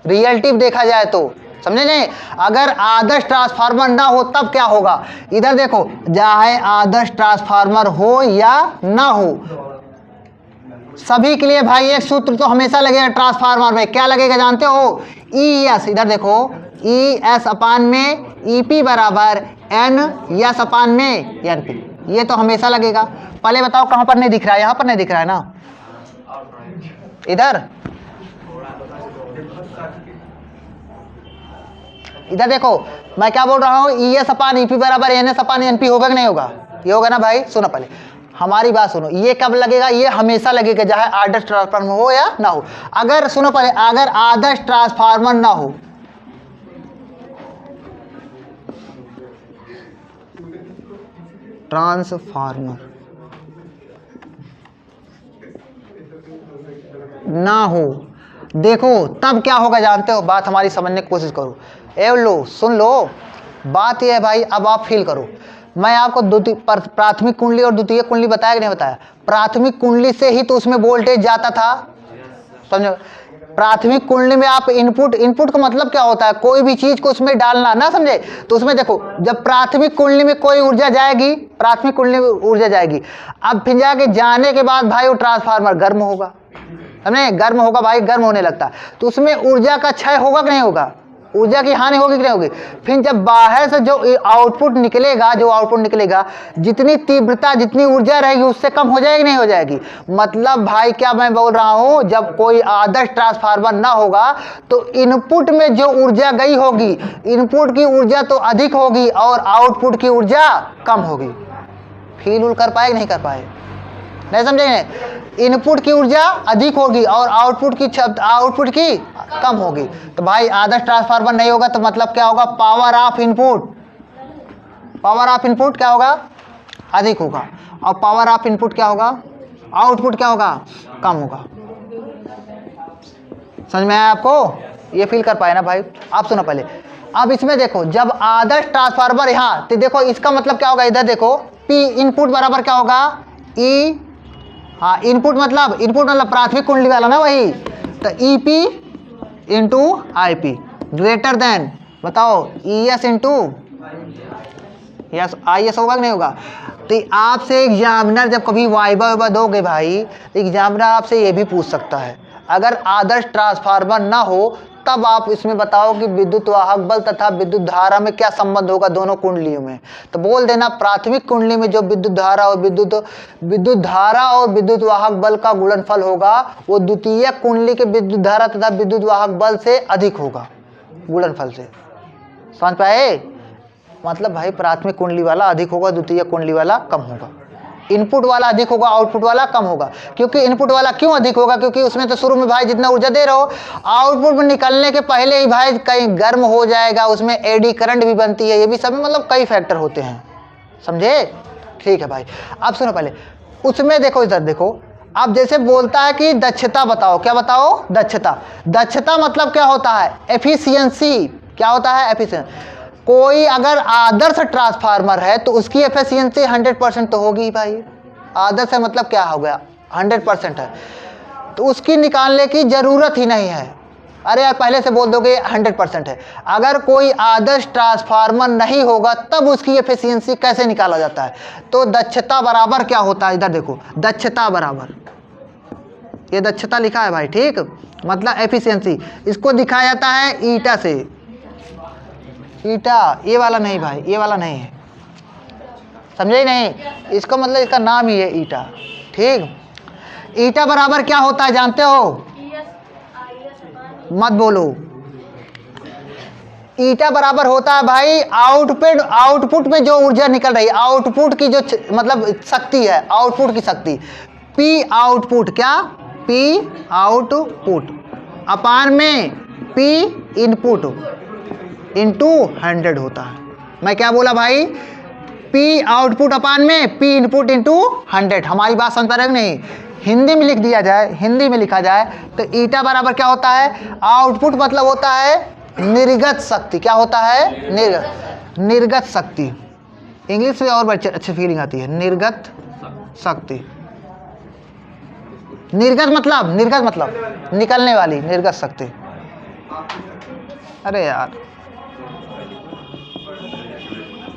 रियलिटिव देखा जाए तो, समझे नहीं। अगर आदर्श ट्रांसफार्मर ना हो तब क्या होगा, इधर देखो चाहे आदर्श ट्रांसफार्मर हो या ना हो, सभी के लिए भाई एक सूत्र तो हमेशा लगेगा ट्रांसफार्मर में, क्या लगेगा जानते हो ई एस, इधर देखो ई एस अपान में ई पी बराबर एन एस अपान में एन पी, ये तो हमेशा लगेगा। पहले बताओ कहां पर नहीं दिख रहा है, यहां पर नहीं दिख रहा है ना, इधर देखो मैं क्या बोल रहा हूं, E S upon E P बराबर N S upon N P होगा कि नहीं होगा, ये होगा ना भाई। सुनो पहले हमारी बात सुनो, ये कब लगेगा, ये हमेशा लगेगा चाहे आदर्श ट्रांसफार्मर हो या ना हो। अगर सुनो पहले, अगर आदर्श ट्रांसफार्मर ना हो, ट्रांसफार्मर ना हो, देखो तब क्या होगा जानते हो, बात हमारी समझने की कोशिश करो, ए लो सुन लो, बात ये है भाई, अब आप फील करो, मैं आपको प्राथमिक कुंडली और द्वितीय कुंडली बताया कि नहीं बताया, प्राथमिक कुंडली से ही तो उसमें वोल्टेज जाता था, समझो। प्राथमिक कुंडली में आप इनपुट का मतलब क्या होता है, कोई भी चीज को उसमें डालना ना, समझे। तो उसमें देखो जब प्राथमिक कुंडली में कोई ऊर्जा जाएगी, प्राथमिक कुंडली में ऊर्जा जाएगी, अब फिर जाके जाने के बाद भाई वो ट्रांसफार्मर गर्म होगा, समझे, गर्म होगा भाई, गर्म होने लगता है, तो उसमें ऊर्जा का क्षय होगा कि नहीं होगा, ऊर्जा की हानि होगी कि नहीं होगी। फिर जब बाहर से जो आउटपुट निकलेगा, जितनी तीव्रता जितनी ऊर्जा रहेगी उससे कम हो जाएगी नहीं हो जाएगी। मतलब भाई क्या मैं बोल रहा हूं, जब कोई आदर्श ट्रांसफार्मर ना होगा तो इनपुट में जो ऊर्जा गई होगी, इनपुट की ऊर्जा तो अधिक होगी और आउटपुट की ऊर्जा कम होगी। फील कर पाए कि नहीं कर पाए, नहीं समझे। इनपुट की ऊर्जा अधिक होगी और आउटपुट की कम होगी। तो भाई आदर्श ट्रांसफार्मर नहीं होगा तो मतलब क्या होगा, पावर ऑफ इनपुट क्या होगा, अधिक होगा, और पावर ऑफ इनपुट क्या होगा, आउटपुट क्या होगा, कम होगा। समझ में आया आपको, ये फील कर पाए ना भाई। आप सुनो पहले, अब इसमें देखो जब आदर्श ट्रांसफार्मर यहाँ, तो देखो इसका मतलब क्या होगा, इधर देखो पी इनपुट बराबर क्या होगा, ई, हाँ इनपुट मतलब प्राथमिक कुंडली वाला ना वही, तो E P into I P greater than, बताओ E S into yes I S होगा कि नहीं होगा। तो आपसे एग्जामिनर जब कभी वाइवा दोगे भाई, तो एग्जामिनर आपसे ये भी पूछ सकता है, अगर आदर्श ट्रांसफार्मर ना हो तब आप इसमें बताओ कि विद्युत वाहक बल तथा विद्युत धारा में क्या संबंध होगा दोनों कुंडलियों में। तो बोल देना प्राथमिक कुंडली में जो विद्युत धारा और विद्युत वाहक बल का गुणनफल होगा वो द्वितीय कुंडली के विद्युत धारा तथा विद्युत वाहक बल से अधिक होगा, गुणनफल से। समझ पाए, मतलब भाई प्राथमिक कुंडली वाला अधिक होगा, द्वितीय कुंडली वाला कम होगा, इनपुट वाला अधिक होगा, आउटपुट वाला कम होगा। क्योंकि इनपुट वाला क्यों अधिक होगा, क्योंकि उसमें तो शुरू में भाई जितना ऊर्जा दे रहे हो, आउटपुट में निकलने के पहले ही भाई कहीं गर्म हो जाएगा, उसमें एडी करंट भी बनती है, ये भी सब मतलब कई फैक्टर होते हैं, समझे। ठीक है भाई, अब सुनो पहले, उसमें देखो इधर देखो, अब जैसे बोलता है कि दक्षता बताओ, क्या बताओ, दक्षता मतलब क्या होता है, एफिशिएंसी, क्या होता है एफिशिएंसी। कोई अगर आदर्श ट्रांसफार्मर है तो उसकी एफिशिएंसी 100% तो होगी भाई। आदर्श है मतलब क्या हो गया, 100% है, तो उसकी निकालने की जरूरत ही नहीं है। अरे यार पहले से बोल दोगे 100% है। अगर कोई आदर्श ट्रांसफार्मर नहीं होगा तब उसकी एफिशिएंसी कैसे निकाला जाता है? तो दक्षता बराबर क्या होता है, इधर देखो, दक्षता बराबर, ये दक्षता लिखा है भाई, ठीक, मतलब एफिशिएंसी, इसको दिखाया जाता है ईटा से। ईटा ये वाला नहीं भाई, ये वाला नहीं है, समझे ही नहीं, इसका मतलब इसका नाम ही है ईटा, ठीक। ईटा बराबर क्या होता है जानते हो? मत बोलो। ईटा बराबर होता है भाई आउटपुट में जो ऊर्जा निकल रही है, आउटपुट की जो मतलब शक्ति है, आउटपुट की शक्ति, पी आउटपुट, क्या, पी आउटपुट अपान में पी इनपुट इंटू 100 होता है। मैं क्या बोला भाई? पी आउटपुट अपान में पी इनपुट इंटू 100। हमारी बात समझ पा रहे हो नहीं? हिंदी में लिख दिया जाए, हिंदी में लिखा जाए तो ईटा बराबर क्या होता है? आउटपुट मतलब होता है निर्गत शक्ति। क्या होता है? निर्गत शक्ति। इंग्लिश में और अच्छी फीलिंग आती है, निर्गत शक्ति। निर्गत मतलब निकलने वाली, निर्गत शक्ति। अरे यार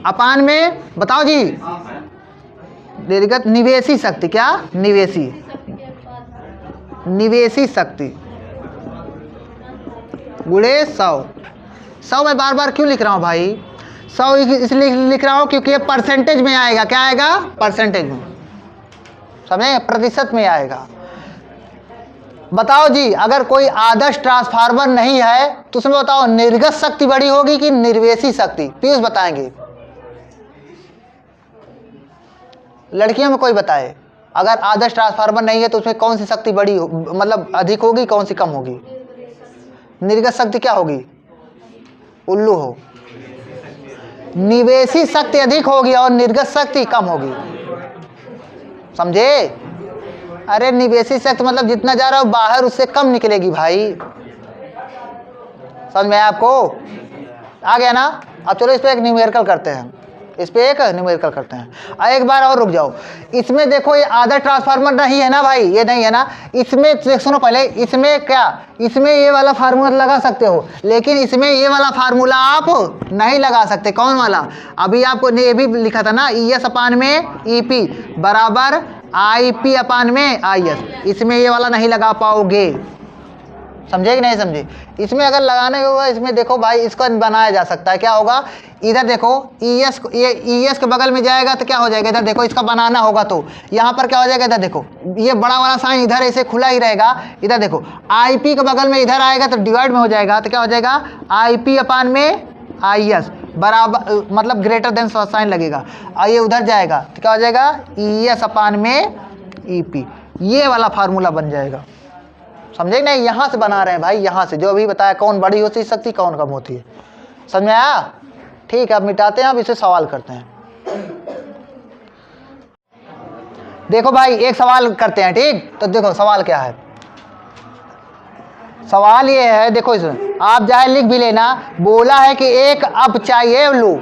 अपान में बताओ जी, निर्गत निवेशी शक्ति, क्या, निवेशी शक्ति गुणे 100 मैं बार बार क्यों लिख रहा हूँ भाई? 100 इसलिए लिख रहा हूँ क्योंकि ये परसेंटेज में आएगा। क्या आएगा? परसेंटेज में, समझे, प्रतिशत में आएगा। बताओ जी, अगर कोई आदर्श ट्रांसफार्मर नहीं है तो उसमें बताओ निर्गत शक्ति बड़ी होगी कि निर्वेशी शक्ति? पीयूष बताएंगे, लड़कियों में कोई बताए, अगर आदर्श ट्रांसफार्मर नहीं है तो उसमें कौन सी शक्ति बड़ी मतलब अधिक होगी, कौन सी कम होगी? निर्गत शक्ति क्या होगी? उल्लू हो। निवेशी शक्ति अधिक होगी और निर्गत शक्ति कम होगी, समझे? अरे निवेशी शक्ति मतलब जितना जा रहा हो बाहर उससे कम निकलेगी भाई, समझ में आया आपको? आ गया ना? अब चलो इस पे एक न्यूमेरिकल करते हैं, और एक बार और रुक जाओ। इसमें देखो ये आदर्श ट्रांसफार्मर नहीं है ना भाई, ये नहीं है ना। इसमें सुनो पहले, इसमें क्या, इसमें ये वाला फार्मूला लगा सकते हो, लेकिन इसमें ये वाला फार्मूला आप नहीं लगा सकते। कौन वाला? अभी आपको ये भी लिखा था ना, ES अपान में EP बराबर IP अपान में IS। इसमें ये वाला नहीं लगा पाओगे, समझे कि नहीं समझे? इसमें अगर लगाने होगा, इसमें देखो भाई इसको बनाया जा सकता है। क्या होगा? इधर देखो ES, ये ES के बगल में जाएगा तो क्या हो जाएगा? इधर देखो, इसका बनाना होगा तो यहाँ पर क्या हो जाएगा? इधर देखो, ये बड़ा वाला साइन इधर ऐसे खुला ही रहेगा। इधर देखो IP के बगल में इधर आएगा तो डिवाइड में हो जाएगा, तो क्या हो जाएगा? IP अपान में IS बराबर, मतलब ग्रेटर देन साइन लगेगा, और ये उधर जाएगा तो क्या हो जाएगा? ES अपान में EP। ये वाला फार्मूला बन जाएगा, समझे नहीं? यहाँ से बना रहे हैं भाई, यहाँ से जो अभी बताया कौन बड़ी होती है शक्ति, कौन कम होती है, समझ में आया? ठीक है, अब मिटाते हैं, अब इसे सवाल करते हैं। देखो भाई एक सवाल करते हैं, ठीक? तो देखो सवाल क्या है। सवाल ये है, देखो इसमें आप चाहे लिख भी लेना। बोला है कि एक अपचाई है, लो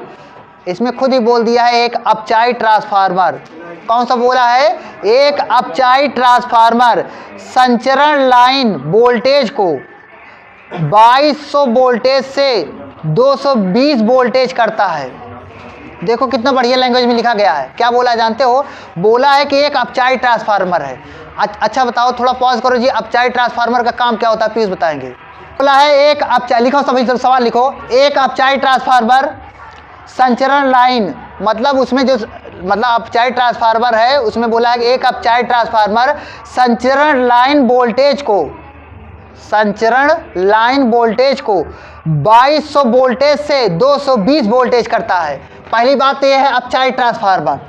इसमें खुद ही बोल दिया है, एक अपचाई ट्रांसफार्मर। कौन सा बोला है? एक अपचाई ट्रांसफार्मर संचरण लाइन वोल्टेज को 2200 वोल्टेज से 220 वोल्टेज करता है। देखो कितना बढ़िया लैंग्वेज में लिखा गया है। क्या बोला है जानते हो? बोला है कि एक अपचाई ट्रांसफार्मर है। अच्छा बताओ, थोड़ा पॉज करो जी, अपचाई ट्रांसफार्मर का काम क्या होता है पीयूष बताएंगे। बोला है एक अपचाई, लिखो सभी सवाल लिखो, एक अपचाई ट्रांसफार्मर संचरण लाइन, मतलब उसमें जो मतलब अपचाई ट्रांसफार्मर है उसमें बोला है कि एक अपचाई ट्रांसफार्मर संचरण लाइन वोल्टेज को 2200 वोल्टेज से 220 वोल्टेज करता है। पहली बात तो यह है अपचाई ट्रांसफार्मर।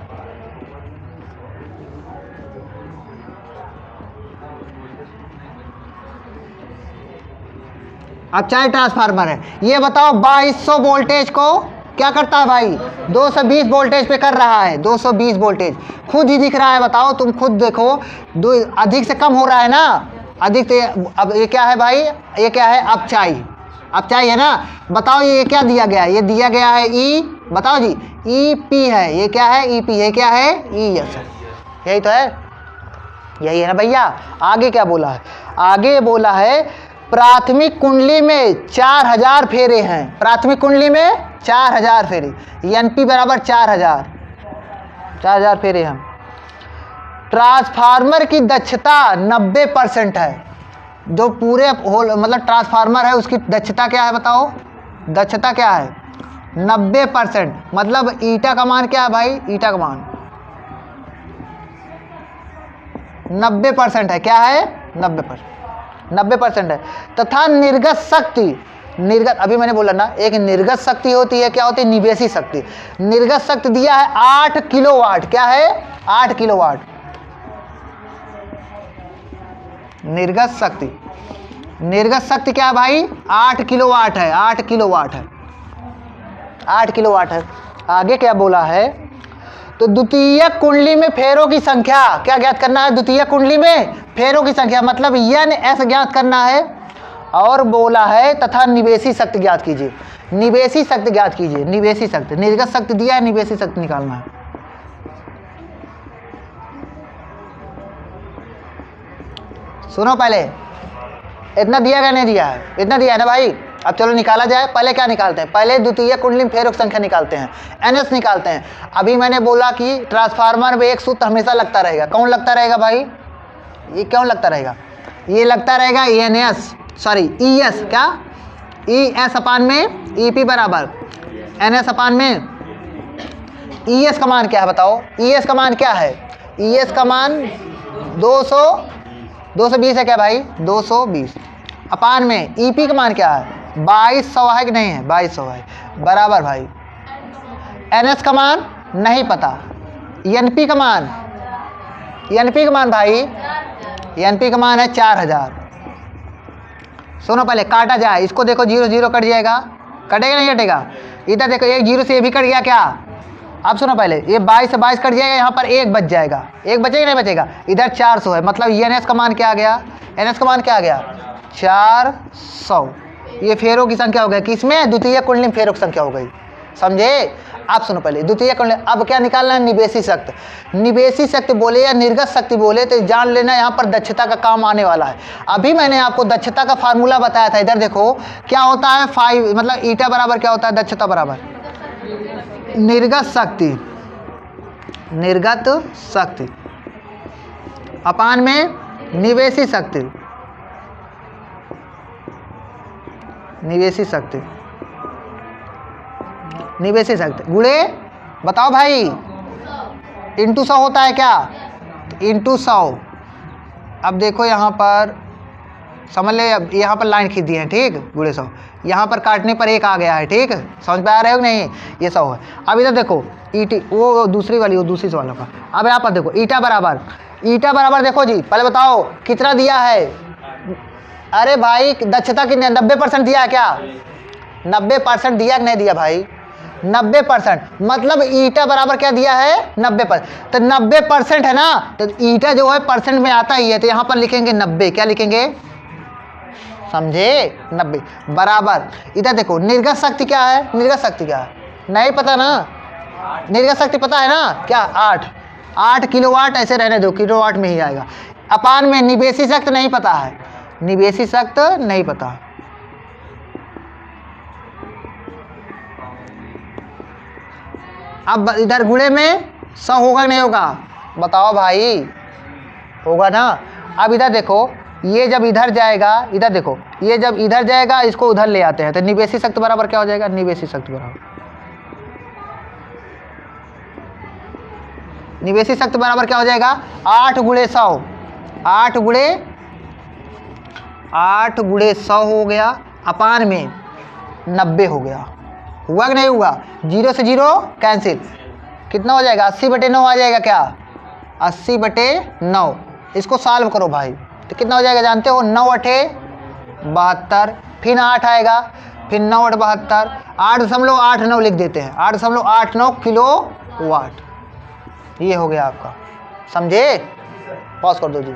अपचाई ट्रांसफार्मर है, ये बताओ 2200 वोल्टेज को क्या करता है भाई? 220 वोल्टेज पे कर रहा है, 220 वोल्टेज खुद ही दिख रहा है। बताओ तुम खुद देखो, अधिक से कम हो रहा है ना, अधिक। तो अब ये क्या है भाई? ये क्या है? अपचाई। अब चाहिए ना, बताओ ये क्या दिया गया है, ये दिया गया है ई, बताओ जी ई पी है, ये क्या है ई पी, ये क्या है ई एस, यही तो है, यही है ना भैया। आगे क्या बोला है, आगे बोला है प्राथमिक कुंडली में 4000 फेरे हैं, प्राथमिक कुंडली में 4000 फेरे, एनपी बराबर 4000 फेरे हैं। ट्रांसफार्मर की दक्षता 90% है, जो पूरे होल मतलब ट्रांसफार्मर है उसकी दक्षता क्या है बताओ, दक्षता क्या है 90%, मतलब ईटा का मान क्या है भाई, ईटा का मान 90% है, क्या है 90% है। तथा निर्गत शक्ति, निर्गत अभी मैंने बोला ना, एक निर्गत शक्ति होती है, क्या होती है निवेशी शक्ति। निर्गत शक्ति दिया है 8 किलोवाट, क्या है 8 किलोवाट निर्गत शक्ति। निर्गत शक्ति क्या है भाई 8 किलोवाट है, 8 किलोवाट है, 8 किलोवाट है। आगे क्या बोला है, तो द्वितीय कुंडली में फेरों की संख्या क्या ज्ञात करना है, द्वितीय कुंडली में फेरों की संख्या मतलब एन एस ज्ञात करना है। और बोला है तथा निवेशी शक्ति ज्ञात कीजिए, निवेशी शक्ति ज्ञात कीजिए, निवेशी शक्ति, निर्गत शक्ति दिया है, निवेशी शक्ति निकालना है। सुनो पहले, इतना दिया क्या नहीं दिया है, इतना दिया है ना भाई। अब चलो निकाला जाए, पहले क्या निकालते हैं, पहले द्वितीय कुंडली में फेरों की संख्या निकालते हैं, एनएस निकालते हैं। अभी मैंने बोला कि ट्रांसफार्मर में एक सूत्र हमेशा लगता रहेगा, कौन लगता रहेगा भाई, ये क्यों लगता रहेगा, ये लगता रहेगा एनएस सॉरी ईएस, क्या ईएस अपान में ईपी बराबर एनएस अपान में ईएस का मान क्या है बताओ, ईएस का मान क्या है, ईएस का मान 220 है क्या भाई 220 अपान में ईपी का मान क्या है 2200 है कि नहीं है 2200 है बराबर भाई एनएस का मान नहीं पता, एनपी का मान भाई एनपी का मान है 4000। सुनो पहले काटा जाए इसको, देखो 0 0 कट जाएगा, कटेगा नहीं कटेगा, इधर देखो एक 0 से ये भी कट गया क्या। अब सुनो पहले, ये 22 से 22 कट जाएगा, यहाँ पर 1 बच जाएगा, 1 बचेगा नहीं बचेगा, इधर 400 है, मतलब एनएस का मान क्या आ गया, एनएस का मान क्या आ गया 400। ये फेरों की संख्या हो गई, किसमें द्वितीय कुंडली में फेरों की संख्या हो गई, समझे। आप सुनो पहले द्वितीय कुंडली, अब क्या निकालना है निवेशी शक्ति। निवेशी शक्ति बोले या निर्गत शक्ति बोले तो जान लेना यहाँ पर दक्षता का काम आने वाला है। अभी मैंने आपको दक्षता का फार्मूला बताया था, इधर देखो क्या होता है 5 मतलब ईटा बराबर क्या होता है दक्षता बराबर निर्गत शक्ति अपान में निवेशी शक्ति, निवेशी शक्ति गुणे बताओ भाई इंटू 100 होता है क्या, इंटू 100। अब देखो यहाँ पर समझ ले, अब यहाँ पर लाइन खींच दी है ठीक, गुणे 100, यहाँ पर काटने पर 1 आ गया है ठीक, समझ में आ रहे हो नहीं, ये 100 है। अब इधर देखो ईटी वो दूसरी वाली, वो दूसरी वालों का। अब यहाँ पर देखो ईटा बराबर देखो जी, पहले बताओ कितना दिया है, अरे भाई दक्षता कितने 90% दिया है क्या, 90% दिया कि नहीं दिया भाई 90%, मतलब ईटा बराबर क्या दिया है 90%, तो 90% है ना, तो ईटा जो है परसेंट में आता ही है, तो यहाँ पर लिखेंगे 90, क्या लिखेंगे समझे 90 बराबर। इधर देखो निर्गत शक्ति क्या है, निर्गत शक्ति क्या है नहीं पता ना, निर्गत शक्ति पता है ना क्या 8 किलोवाट, ऐसे रहने दो किलोवाट में ही आएगा। अपान में निवेशी शक्ति नहीं पता है, निवेशी शक्ति नहीं पता। अब इधर गुणे में 100 होगा नहीं होगा बताओ भाई, होगा ना। अब इधर देखो ये जब इधर जाएगा, इधर देखो ये जब इधर जाएगा इसको उधर ले आते हैं, तो निवेशी शक्ति बराबर क्या हो जाएगा, निवेशी शक्ति बराबर क्या हो जाएगा 8 गुणे 100, 8 गुणे 100 हो गया, अपान में 90 हो गया, हुआ कि नहीं हुआ, 0 से 0 कैंसिल, कितना हो जाएगा 80/9 आ जाएगा क्या 80/9। इसको सॉल्व करो भाई तो कितना हो जाएगा जानते हो 9 8 72, फिर 8 आएगा, फिर 9 8 72, 8.89 लिख देते हैं, 8.89 किलोवाट, ये हो गया आपका, समझे। पॉज कर दो जी।